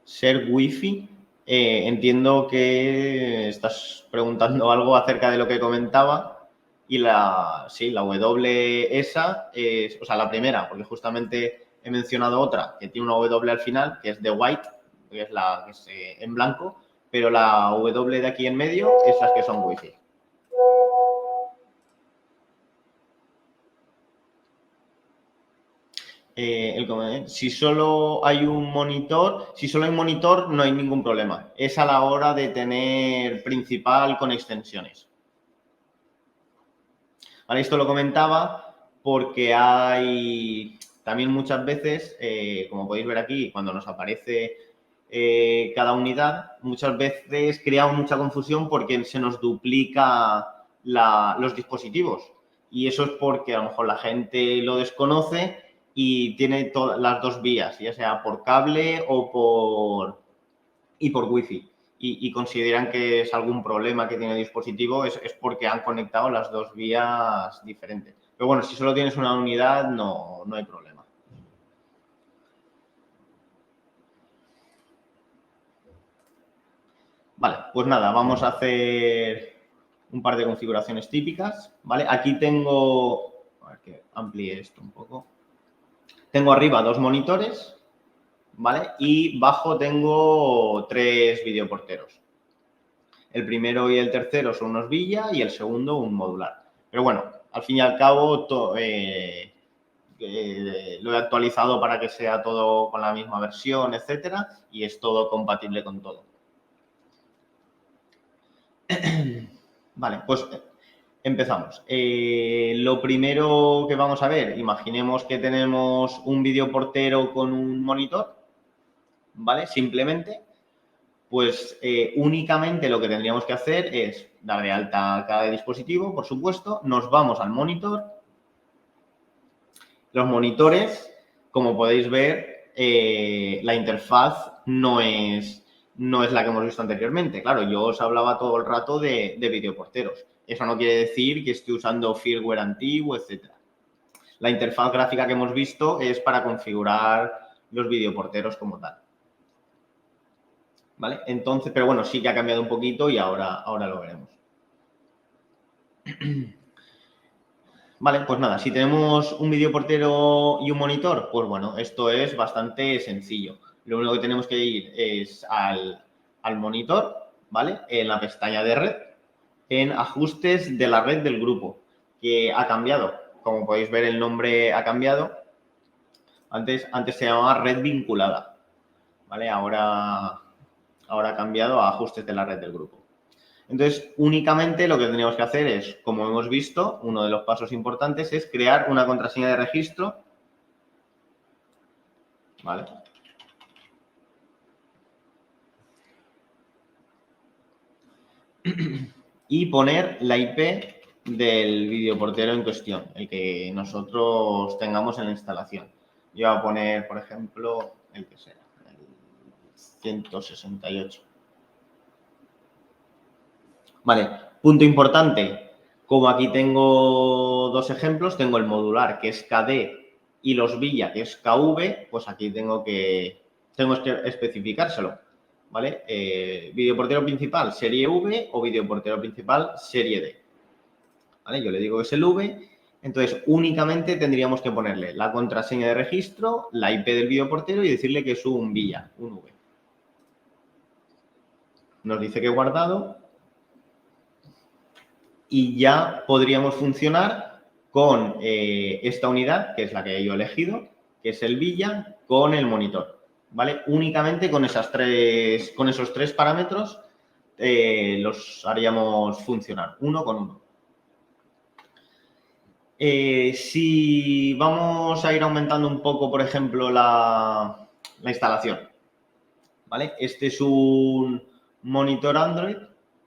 Ser Wi-Fi. Entiendo que estás preguntando algo acerca de lo que comentaba y la W esa es, o sea, la primera, porque justamente he mencionado otra que tiene una W al final, que es de white, que es la que es en blanco, pero la W de aquí en medio es las que son Wi-Fi. Si solo hay un monitor, no hay ningún problema. Es a la hora de tener principal con extensiones. Vale, esto lo comentaba porque hay también muchas veces, como podéis ver aquí, cuando nos aparece cada unidad, muchas veces crea mucha confusión porque se nos duplica los dispositivos. Y eso es porque a lo mejor la gente lo desconoce y tiene las dos vías, ya sea por cable o por Wi-Fi. Y consideran que es algún problema que tiene el dispositivo, es porque han conectado las dos vías diferentes. Pero bueno, si solo tienes una unidad, no hay problema. Vale, pues nada, vamos a hacer un par de configuraciones típicas, ¿vale? Aquí tengo, a ver que amplíe esto un poco. Tengo arriba dos monitores, ¿vale? Y bajo tengo 3 videoporteros. El primero y el tercero son unos Villa y el segundo un modular. Pero bueno, al fin y al cabo lo he actualizado para que sea todo con la misma versión, etcétera, y es todo compatible con todo. Vale, pues empezamos. Lo primero que vamos a ver, imaginemos que tenemos un videoportero con un monitor, ¿vale? Simplemente, pues únicamente lo que tendríamos que hacer es dar de alta cada dispositivo, por supuesto, nos vamos al monitor. Los monitores, como podéis ver, la interfaz no es no es la que hemos visto anteriormente. Claro, yo os hablaba todo el rato de videoporteros. Eso no quiere decir que esté usando firmware antiguo, etcétera. La interfaz gráfica que hemos visto es para configurar los videoporteros como tal. ¿Vale? Entonces, pero bueno, sí que ha cambiado un poquito y ahora lo veremos. Vale, pues nada, si tenemos un videoportero y un monitor, pues bueno, esto es bastante sencillo. Lo único que tenemos que ir es al monitor, ¿vale? En la pestaña de red, en ajustes de la red del grupo, que ha cambiado. Como podéis ver, el nombre ha cambiado. Antes se llamaba red vinculada, ¿vale? Ahora ha cambiado a ajustes de la red del grupo. Entonces, únicamente lo que tenemos que hacer es, como hemos visto, uno de los pasos importantes es crear una contraseña de registro, ¿vale? Y poner la IP del videoportero en cuestión, el que nosotros tengamos en la instalación. Yo voy a poner, por ejemplo, el que sea, el 168. Vale, punto importante. Como aquí tengo dos ejemplos, tengo el modular, que es KD, y los Villa, que es KV, pues aquí tengo que especificárselo, ¿vale? Videoportero principal, serie V, o videoportero principal, serie D. ¿Vale? Yo le digo que es el V, entonces únicamente tendríamos que ponerle la contraseña de registro, la IP del videoportero y decirle que es un Villa, un V. Nos dice que he guardado y ya podríamos funcionar con esta unidad, que es la que yo he elegido, que es el Villa, con el monitor, ¿vale? Únicamente con esos tres parámetros los haríamos funcionar, uno con uno. Si vamos a ir aumentando un poco, por ejemplo, la instalación, ¿vale? Este es un monitor Android,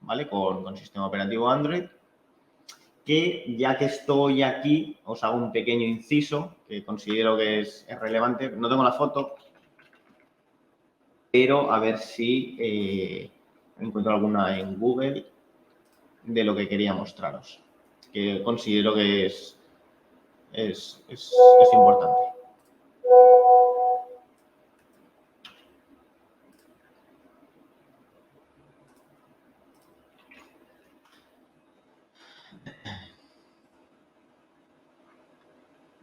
¿vale? Con sistema operativo Android, que ya que estoy aquí, os hago un pequeño inciso que considero que es relevante. No tengo la foto, pero a ver si encuentro alguna en Google de lo que quería mostraros, que considero que es importante.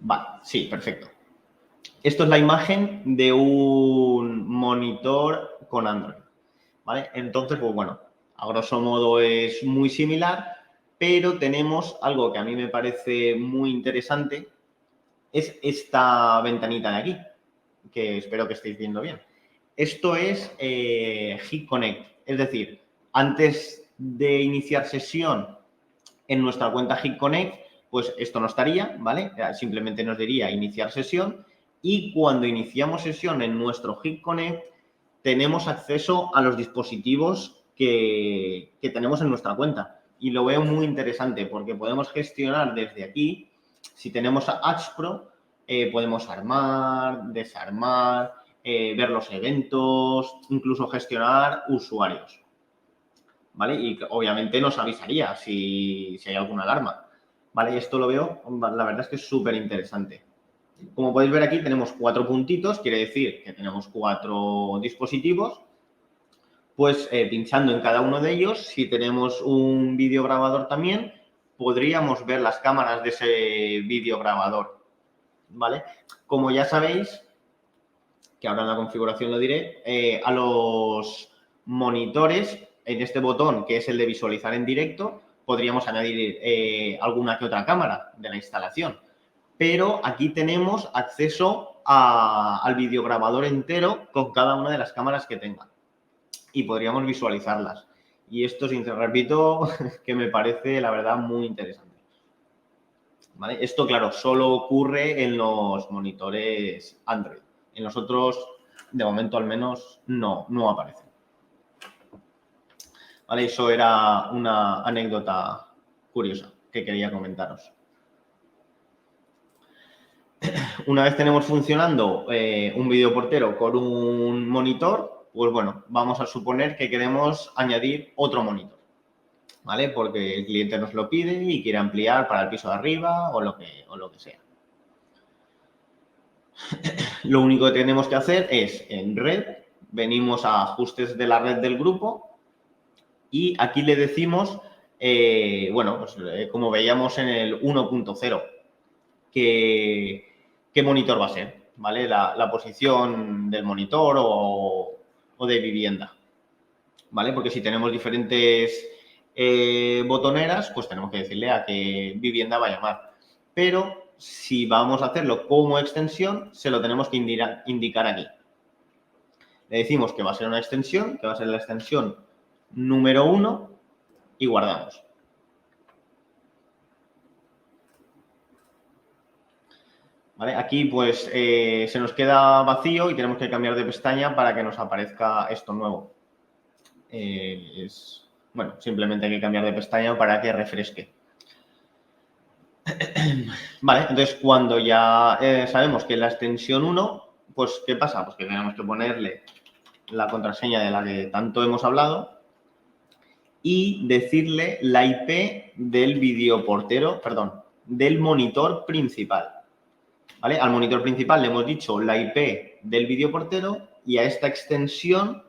Vale, sí, perfecto. Esto es la imagen de un monitor con Android, ¿vale? Entonces, pues bueno, a grosso modo es muy similar, pero tenemos algo que a mí me parece muy interesante, es esta ventanita de aquí, que espero que estéis viendo bien. Esto es Hit Connect, es decir, antes de iniciar sesión en nuestra cuenta Hit Connect, pues esto no estaría, ¿vale? Simplemente nos diría iniciar sesión y cuando iniciamos sesión en nuestro Hit Connect tenemos acceso a los dispositivos que tenemos en nuestra cuenta. Y lo veo muy interesante porque podemos gestionar desde aquí, si tenemos AXPro, podemos armar, desarmar, ver los eventos, incluso gestionar usuarios. ¿Vale? Y obviamente nos avisaría si hay alguna alarma, ¿vale? Esto lo veo, la verdad es que es súper interesante. Como podéis ver aquí tenemos 4 puntitos, quiere decir que tenemos 4 dispositivos, pues pinchando en cada uno de ellos, si tenemos un videograbador también, podríamos ver las cámaras de ese videograbador, ¿vale? Como ya sabéis, que ahora en la configuración lo diré, a los monitores, en este botón que es el de visualizar en directo, podríamos añadir alguna que otra cámara de la instalación. Pero aquí tenemos acceso al videograbador entero con cada una de las cámaras que tenga. Y podríamos visualizarlas. Y esto, repito, que me parece, la verdad, muy interesante. ¿Vale? Esto, claro, solo ocurre en los monitores Android. En los otros, de momento al menos, no aparece. ¿Vale? Eso era una anécdota curiosa que quería comentaros. Una vez tenemos funcionando un videoportero con un monitor, pues bueno, vamos a suponer que queremos añadir otro monitor, ¿vale? Porque el cliente nos lo pide y quiere ampliar para el piso de arriba o lo que sea. Lo único que tenemos que hacer es en red, venimos a ajustes de la red del grupo y aquí le decimos, bueno, pues como veíamos en el 1.0, qué monitor va a ser, ¿vale? La posición del monitor o de vivienda, ¿vale? Porque si tenemos diferentes botoneras, pues tenemos que decirle a qué vivienda va a llamar. Pero si vamos a hacerlo como extensión, se lo tenemos que indicar aquí. Le decimos que va a ser una extensión, que va a ser la extensión número 1 y guardamos. ¿Vale? Aquí pues se nos queda vacío y tenemos que cambiar de pestaña para que nos aparezca esto nuevo. Bueno, simplemente hay que cambiar de pestaña para que refresque. Vale, entonces cuando ya sabemos que es la extensión 1, pues ¿qué pasa? Pues que tenemos que ponerle la contraseña de la que tanto hemos hablado y decirle la IP del videoportero, perdón, del monitor principal. ¿Vale? Al monitor principal le hemos dicho la IP del videoportero y a esta extensión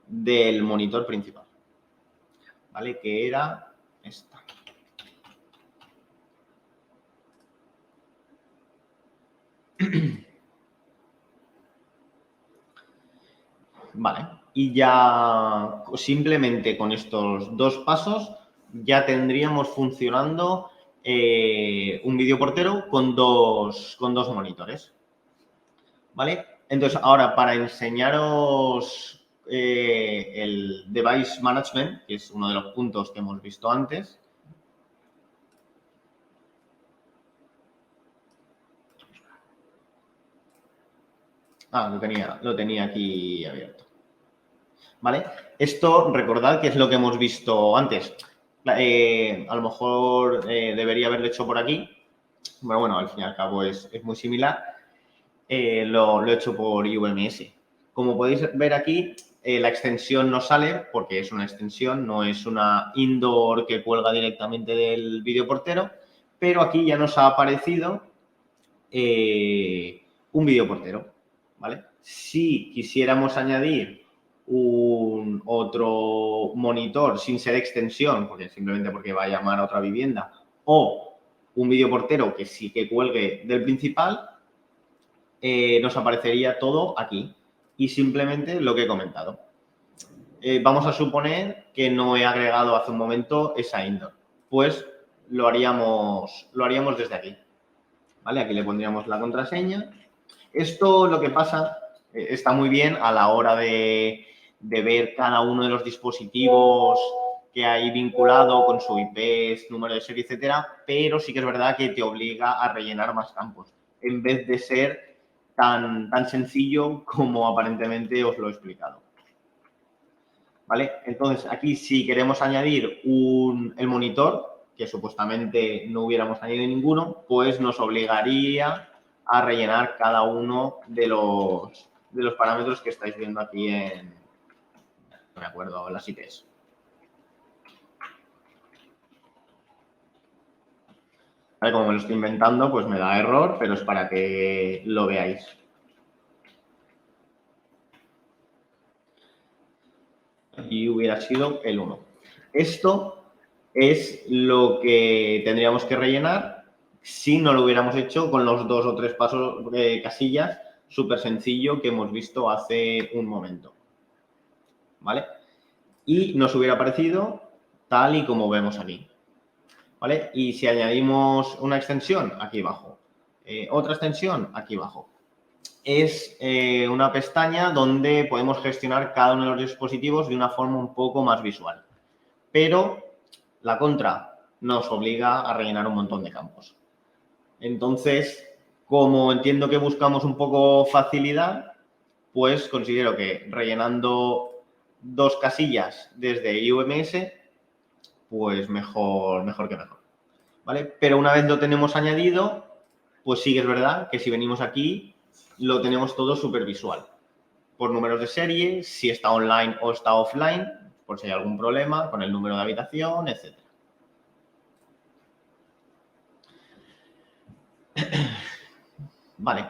del monitor principal. ¿Vale? Que era esta. Vale. Y ya simplemente con estos dos pasos ya tendríamos funcionando un videoportero con dos monitores. ¿Vale? Entonces, ahora para enseñaros el Device Management, que es uno de los puntos que hemos visto antes. Lo tenía aquí abierto. ¿Vale? Esto, recordad que es lo que hemos visto antes. A lo mejor debería haberlo hecho por aquí. Bueno, al fin y al cabo es muy similar. Lo he hecho por UMS. Como podéis ver aquí, la extensión no sale porque es una extensión, no es una indoor que cuelga directamente del videoportero, pero aquí ya nos ha aparecido un videoportero, ¿vale? Si quisiéramos añadir otro monitor sin ser extensión, simplemente porque va a llamar a otra vivienda, o un videoportero que sí que cuelgue del principal, nos aparecería todo aquí y simplemente lo que he comentado. Vamos a suponer que no he agregado hace un momento esa indoor, pues lo haríamos desde aquí. ¿Vale? Aquí le pondríamos la contraseña. Esto lo que pasa está muy bien a la hora de ver cada uno de los dispositivos que hay vinculado con su IP, número de serie, etcétera, pero sí que es verdad que te obliga a rellenar más campos, en vez de ser tan sencillo como aparentemente os lo he explicado. ¿Vale? Entonces, aquí si queremos añadir el monitor, que supuestamente no hubiéramos añadido ninguno, pues nos obligaría a rellenar cada uno de los parámetros que estáis viendo aquí no me acuerdo, las IPs. ¿Vale? Como me lo estoy inventando, pues me da error, pero es para que lo veáis. Y hubiera sido el 1. Esto es lo que tendríamos que rellenar si no lo hubiéramos hecho con los 2 o 3 pasos de casillas súper sencillo que hemos visto hace un momento. ¿Vale? Y nos hubiera aparecido tal y como vemos aquí. ¿Vale? Y si añadimos una extensión, aquí abajo. Otra extensión, aquí abajo. Es una pestaña donde podemos gestionar cada uno de los dispositivos de una forma un poco más visual. Pero la contra nos obliga a rellenar un montón de campos. Entonces, como entiendo que buscamos un poco facilidad, pues considero que rellenando 2 casillas desde UMS, pues mejor que mejor. ¿Vale? Pero una vez lo tenemos añadido, pues sí que es verdad que si venimos aquí, lo tenemos todo súper visual. por números de serie, si está online o está offline, por si hay algún problema con el número de habitación, etc. Vale.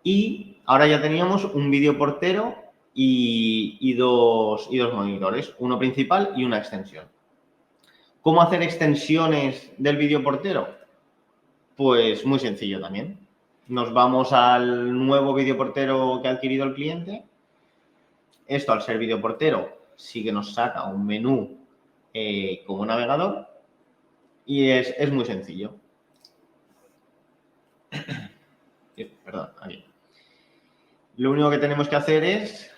Y ahora ya teníamos un vídeo portero y dos monitores, uno principal y una extensión. ¿Cómo hacer extensiones del vídeo portero? Pues muy sencillo también. Nos vamos al nuevo vídeo portero que ha adquirido el cliente. Esto, al ser vídeo portero, sí que nos saca un menú como navegador y es muy sencillo. Perdón, aquí. Lo único que tenemos que hacer es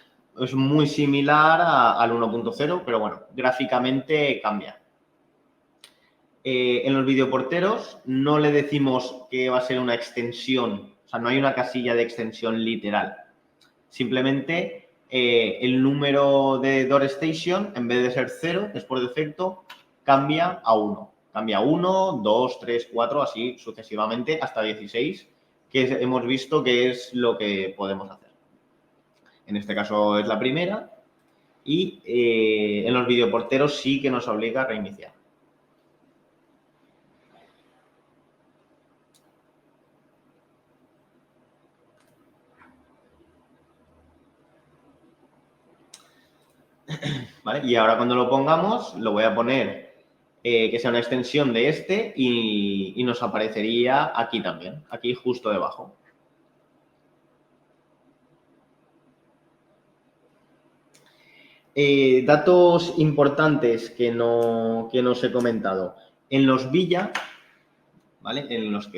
muy similar al 1.0, pero bueno, gráficamente cambia. En los videoporteros no le decimos que va a ser una extensión, o sea, no hay una casilla de extensión literal. Simplemente el número de Door Station, en vez de ser 0, que es por defecto, cambia a 1. Cambia a 1, 2, 3, 4, así sucesivamente hasta 16, que hemos visto que es lo que podemos hacer. En este caso es la primera y en los videoporteros sí que nos obliga a reiniciar. ¿Vale? Y ahora cuando lo pongamos, lo voy a poner que sea una extensión de este y nos aparecería aquí también, aquí justo debajo. Datos importantes que no os he comentado. En los Villa, ¿vale? En los KV,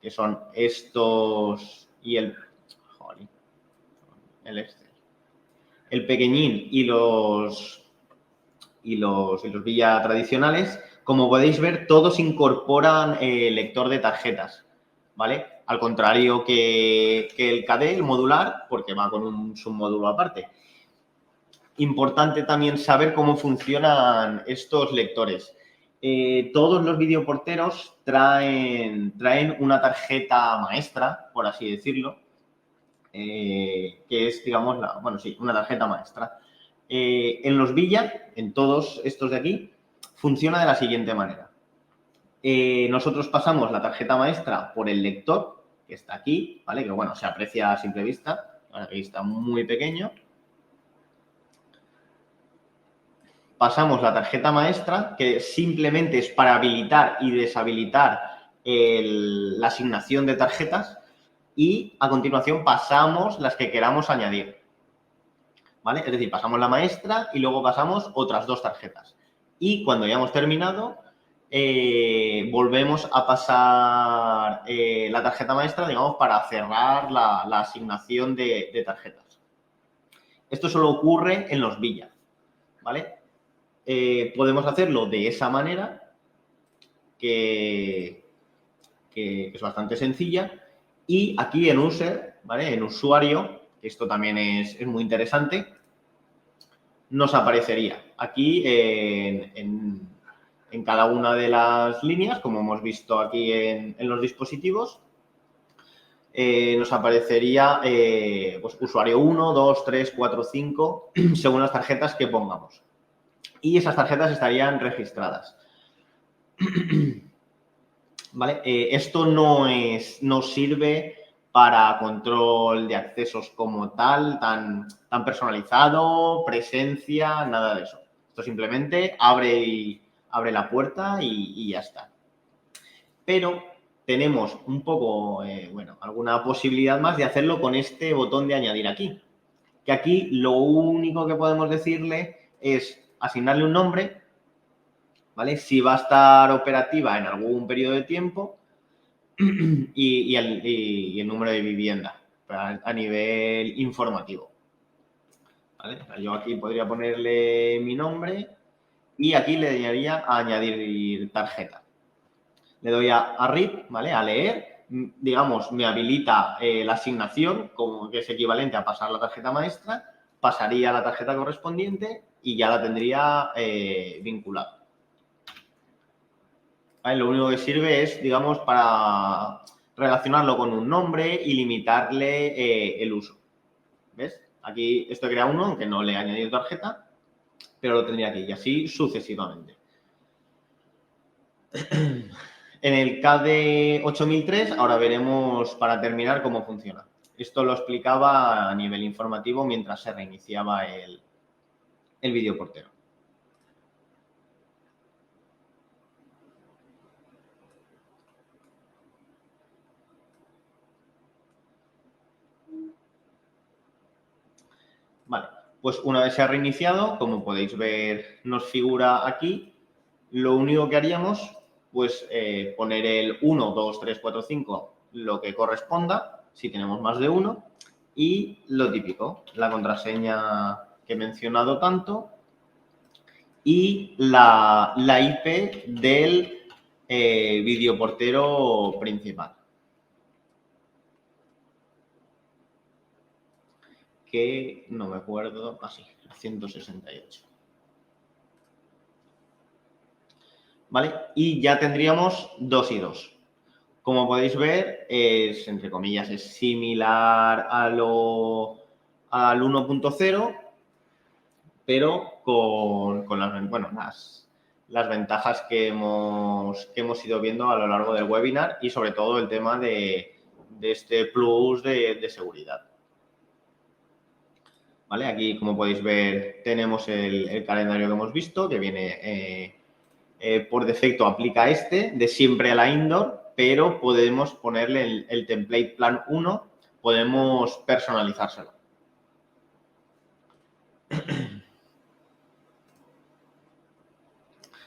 que son estos y el Excel, el pequeñín y los Villa tradicionales, como podéis ver, todos incorporan lector de tarjetas, ¿vale? Al contrario que el KD, el modular, porque va con un submódulo aparte. Importante también saber cómo funcionan estos lectores. Todos los videoporteros traen una tarjeta maestra, por así decirlo, que es, digamos, una tarjeta maestra. En los Villa, en todos estos de aquí, funciona de la siguiente manera. Nosotros pasamos la tarjeta maestra por el lector, que está aquí, ¿vale? Que, bueno, se aprecia a simple vista. Aquí está muy pequeño. Pasamos la tarjeta maestra, que simplemente es para habilitar y deshabilitar la asignación de tarjetas, y a continuación pasamos las que queramos añadir, ¿vale? Es decir, pasamos la maestra y luego pasamos otras 2 tarjetas. Y cuando ya hemos terminado, volvemos a pasar la tarjeta maestra, digamos, para cerrar la asignación de tarjetas. Esto solo ocurre en los Villa, ¿vale? Podemos hacerlo de esa manera, que es bastante sencilla. Y aquí en User, ¿vale? En usuario, esto también es muy interesante, nos aparecería aquí en cada una de las líneas, como hemos visto aquí en los dispositivos, nos aparecería pues, usuario 1, 2, 3, 4, 5, según las tarjetas que pongamos. Y esas tarjetas estarían registradas. ¿Vale? Esto no sirve para control de accesos como tal, tan personalizado, presencia, nada de eso. Esto simplemente abre la puerta y ya está. Pero tenemos un poco, alguna posibilidad más de hacerlo con este botón de añadir aquí. Que aquí lo único que podemos decirle es asignarle un nombre, ¿vale? Si va a estar operativa en algún periodo de tiempo y el número de vivienda a nivel informativo, ¿vale? Yo aquí podría ponerle mi nombre y aquí le daría a añadir tarjeta. Le doy a read, ¿vale? A leer. Digamos, me habilita la asignación, como que es equivalente a pasar la tarjeta maestra, pasaría la tarjeta correspondiente y ya la tendría vinculada. ¿Vale? Lo único que sirve es, digamos, para relacionarlo con un nombre y limitarle el uso. ¿Ves? Aquí esto crea uno, aunque no le he añadido tarjeta, pero lo tendría aquí y así sucesivamente. En el KDE 8003 ahora veremos para terminar cómo funciona. Esto lo explicaba a nivel informativo mientras se reiniciaba el videoportero. Vale, pues una vez se ha reiniciado, como podéis ver, nos figura aquí. Lo único que haríamos, pues poner el 1, 2, 3, 4, 5, lo que corresponda, si tenemos más de uno, y lo típico, la contraseña que he mencionado tanto y la IP del videoportero principal. Que no me acuerdo, así, 168. ¿Vale? Y ya tendríamos 2 y 2. Como podéis ver, es, entre comillas, es similar al 1.0, pero con las ventajas que hemos ido viendo a lo largo del webinar y sobre todo el tema de este plus de seguridad. ¿Vale? Aquí, como podéis ver, tenemos el calendario que hemos visto, que viene por defecto, aplica de siempre a la indoor, pero podemos ponerle el template plan 1, podemos personalizárselo.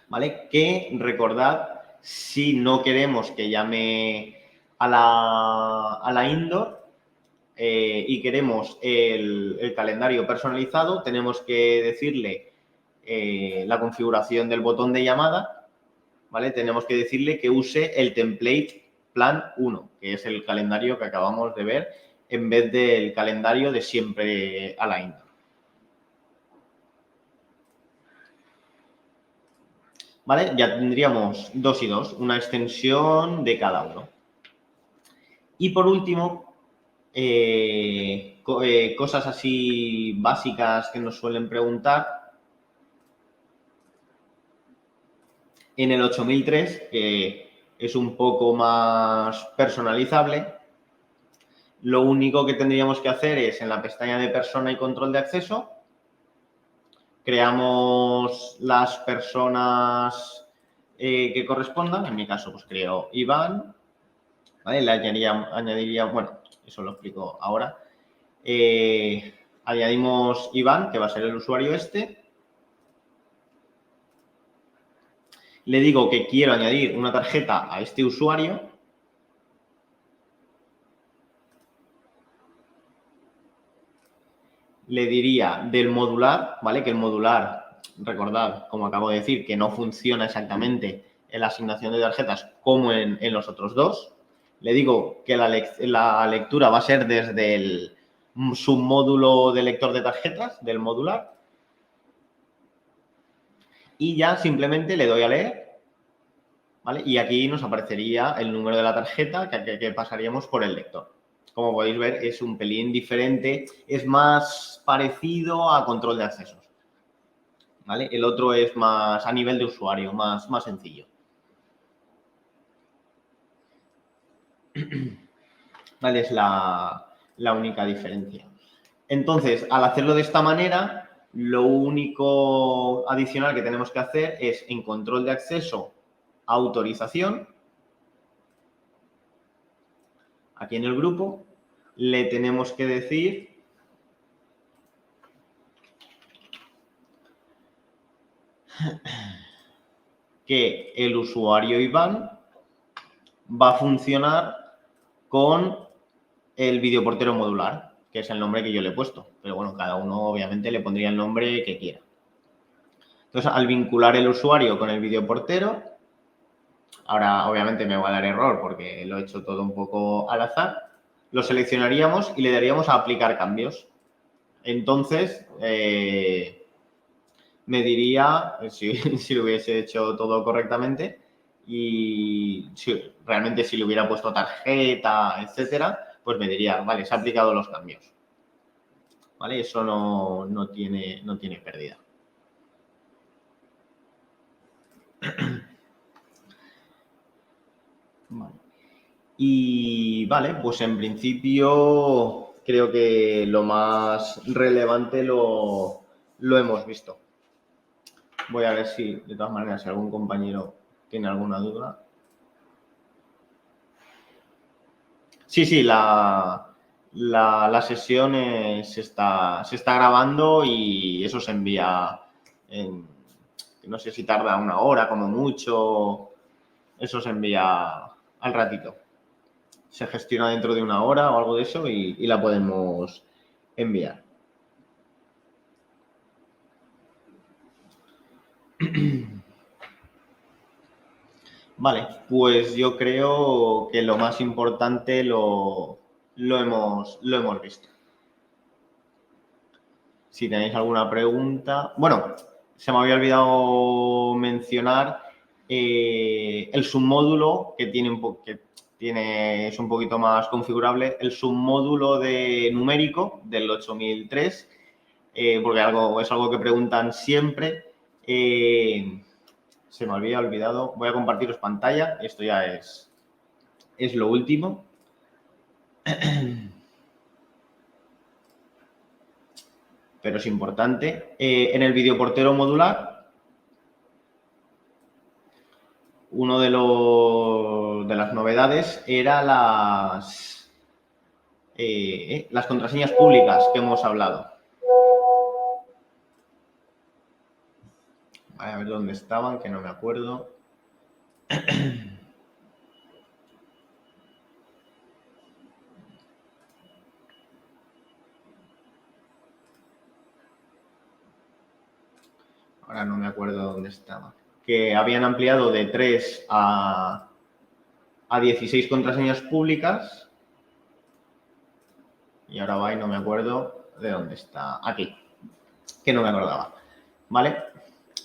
¿Vale? Que recordad, si no queremos que llame a la indoor y queremos el calendario personalizado, tenemos que decirle la configuración del botón de llamada, ¿vale? Tenemos que decirle que use el template plan 1, que es el calendario que acabamos de ver, en vez del calendario de siempre a la indoor. ¿Vale? Ya tendríamos 2 y 2, una extensión de cada uno. Y por último, cosas así básicas que nos suelen preguntar. En el 8003, que es un poco más personalizable, lo único que tendríamos que hacer es en la pestaña de persona y control de acceso, creamos las personas que correspondan. En mi caso, pues creo Iván, ¿vale? Le añadiría, bueno, eso lo explico ahora. Añadimos Iván, que va a ser el usuario Le digo que quiero añadir una tarjeta a este usuario. Le diría del modular, ¿vale? Que el modular, recordad, como acabo de decir, que no funciona exactamente en la asignación de tarjetas como en los otros dos. Le digo que la lectura va a ser desde el submódulo de lector de tarjetas del modular. Y ya simplemente le doy a leer, ¿vale? Y aquí nos aparecería el número de la tarjeta que pasaríamos por el lector. Como podéis ver, es un pelín diferente, es más parecido a control de accesos, ¿vale? El otro es más a nivel de usuario, más sencillo. ¿Vale? Es la única diferencia. Entonces, al hacerlo de esta manera, lo único adicional que tenemos que hacer es en control de acceso, autorización. Aquí en el grupo le tenemos que decir que el usuario Iván va a funcionar con el videoportero modular, que es el nombre que yo le he puesto. Pero bueno, cada uno obviamente le pondría el nombre que quiera. Entonces, al vincular el usuario con el videoportero, ahora obviamente me va a dar error porque lo he hecho todo un poco al azar, lo seleccionaríamos y le daríamos a aplicar cambios. Entonces, me diría, si lo hubiese hecho todo correctamente, y realmente si le hubiera puesto tarjeta, etcétera, pues me diría, vale, se ha aplicado los cambios. ¿Vale? Eso no tiene pérdida. Vale. Y vale, pues en principio creo que lo más relevante lo hemos visto. Voy a ver si, de todas maneras, si algún compañero tiene alguna duda. Sí, la sesión se está grabando y eso se envía no sé si tarda una hora como mucho, eso se envía al ratito. Se gestiona dentro de una hora o algo de eso y la podemos enviar. Vale, pues yo creo que lo más importante lo hemos visto. Si tenéis alguna pregunta. Bueno, se me había olvidado mencionar el submódulo que es un poquito más configurable, el submódulo de numérico del 8003, porque es algo que preguntan siempre. Se me había olvidado. Voy a compartiros pantalla. Esto ya es lo último. Pero es importante. En el videoportero modular, uno de las novedades era las contraseñas públicas que hemos hablado. A ver dónde estaban, que no me acuerdo. Ahora no me acuerdo dónde estaba. Que habían ampliado de 3 a 16 contraseñas públicas. Y ahora va y no me acuerdo de dónde está. Aquí, que no me acordaba. ¿Vale?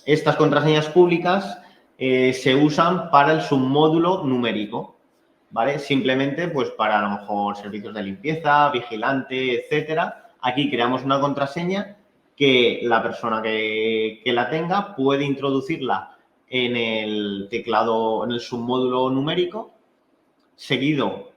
Estas contraseñas públicas se usan para el submódulo numérico, ¿vale? Simplemente, pues para a lo mejor servicios de limpieza, vigilante, etcétera. Aquí creamos una contraseña que la persona que la tenga puede introducirla en el teclado, en el submódulo numérico, seguido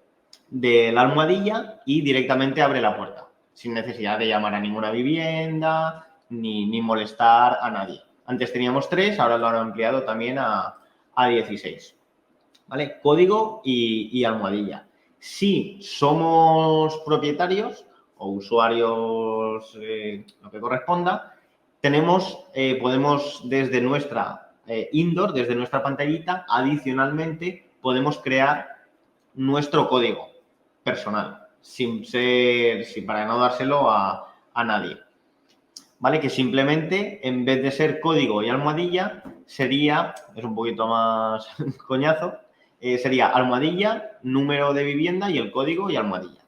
de la almohadilla y directamente abre la puerta, sin necesidad de llamar a ninguna vivienda ni molestar a nadie. Antes teníamos 3, ahora lo han ampliado también a 16. ¿Vale? Código y almohadilla. Si somos propietarios o usuarios, lo que corresponda, podemos desde nuestra indoor, desde nuestra pantallita, adicionalmente podemos crear nuestro código personal, para no dárselo a nadie. ¿Vale? Que simplemente, en vez de ser código y almohadilla, es un poquito más coñazo, sería almohadilla, número de vivienda y el código y almohadilla.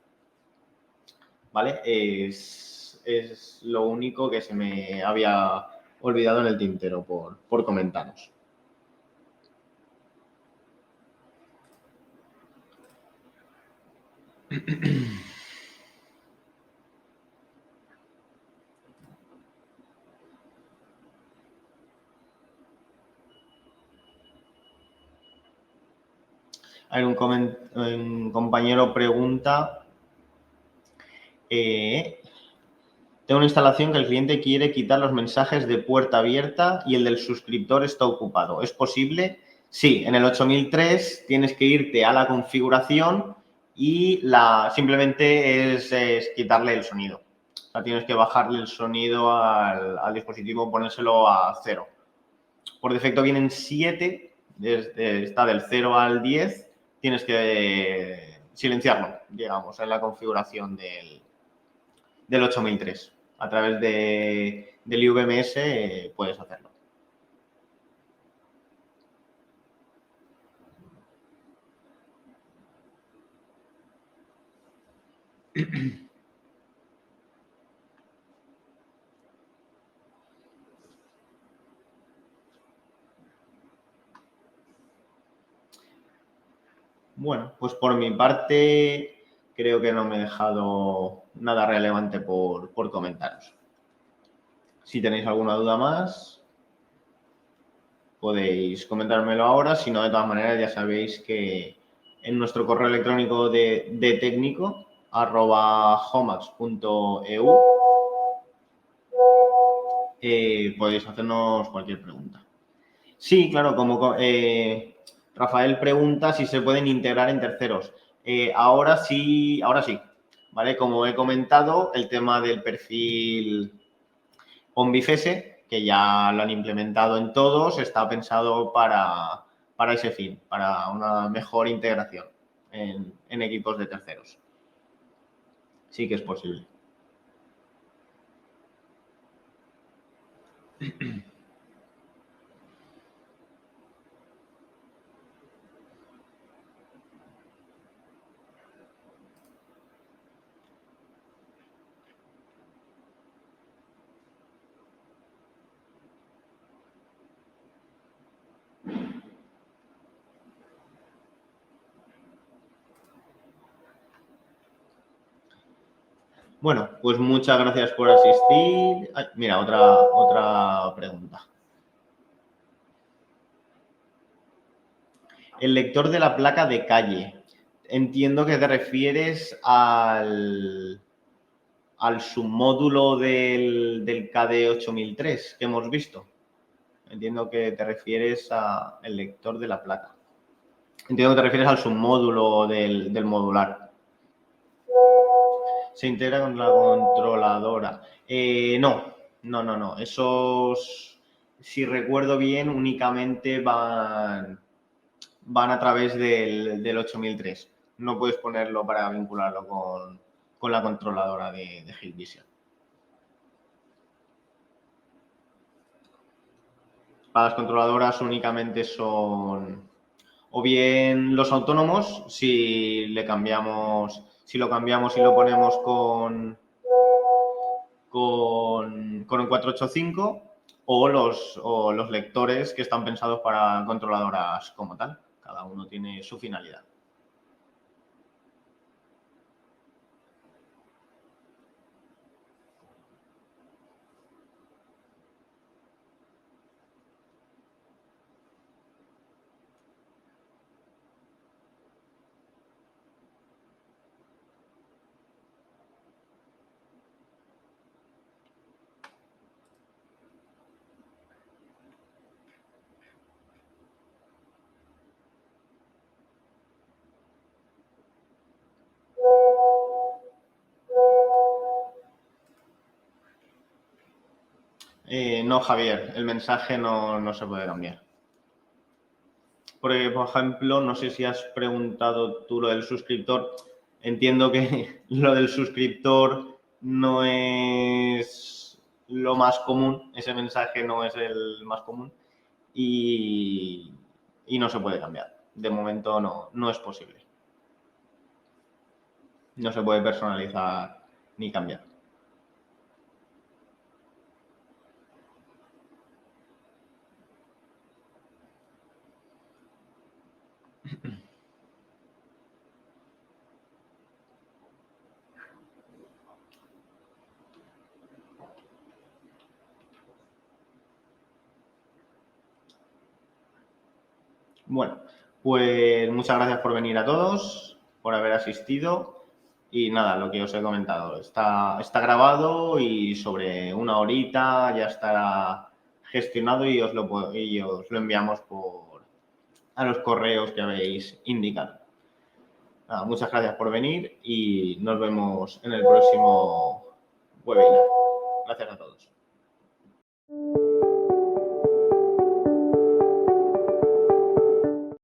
¿Vale? Es lo único que se me había olvidado en el tintero por comentaros. Hay un compañero pregunta, tengo una instalación que el cliente quiere quitar los mensajes de puerta abierta y el del suscriptor está ocupado. ¿Es posible? Sí, en el 8003 tienes que irte a la configuración y simplemente es quitarle el sonido. O sea, tienes que bajarle el sonido al dispositivo, ponérselo a 0. Por defecto vienen 7, está del 0 al 10, tienes que silenciarlo, digamos, en la configuración del 8003. A través del IVMS puedes hacerlo. Bueno, pues por mi parte creo que no me he dejado nada relevante por comentaros. Si tenéis alguna duda más, podéis comentármelo ahora. Si no, de todas maneras, ya sabéis que en nuestro correo electrónico de técnico, @homax.eu, podéis hacernos cualquier pregunta. Sí, claro, como Rafael pregunta si se pueden integrar en terceros. Ahora sí, ¿vale? Como he comentado, el tema del perfil OmniFese, que ya lo han implementado en todos, está pensado para ese fin, para una mejor integración en equipos de terceros. Sí que es posible. Bueno, pues muchas gracias por asistir. Ay, mira, otra pregunta. El lector de la placa de calle. Entiendo que te refieres al submódulo del KD 8003 que hemos visto. Entiendo que te refieres al lector de la placa. Entiendo que te refieres al submódulo del modular. Se integra con la controladora. No. Esos, si recuerdo bien, únicamente van a través del 8003. No puedes ponerlo para vincularlo con la controladora de Hikvision. Para las controladoras únicamente son o bien los autónomos, si lo cambiamos y lo ponemos con el 485, o los lectores que están pensados para controladoras como tal. Cada uno tiene su finalidad. No, Javier, el mensaje no se puede cambiar. Porque, por ejemplo, no sé si has preguntado tú lo del suscriptor. Entiendo que lo del suscriptor no es lo más común, ese mensaje no es el más común y no se puede cambiar. De momento no es posible. No se puede personalizar ni cambiar. Bueno, pues muchas gracias por venir a todos, por haber asistido y nada, lo que os he comentado, está grabado y sobre una horita ya estará gestionado y os lo enviamos a los correos que habéis indicado. Nada, muchas gracias por venir y nos vemos en el próximo webinar. Gracias a todos.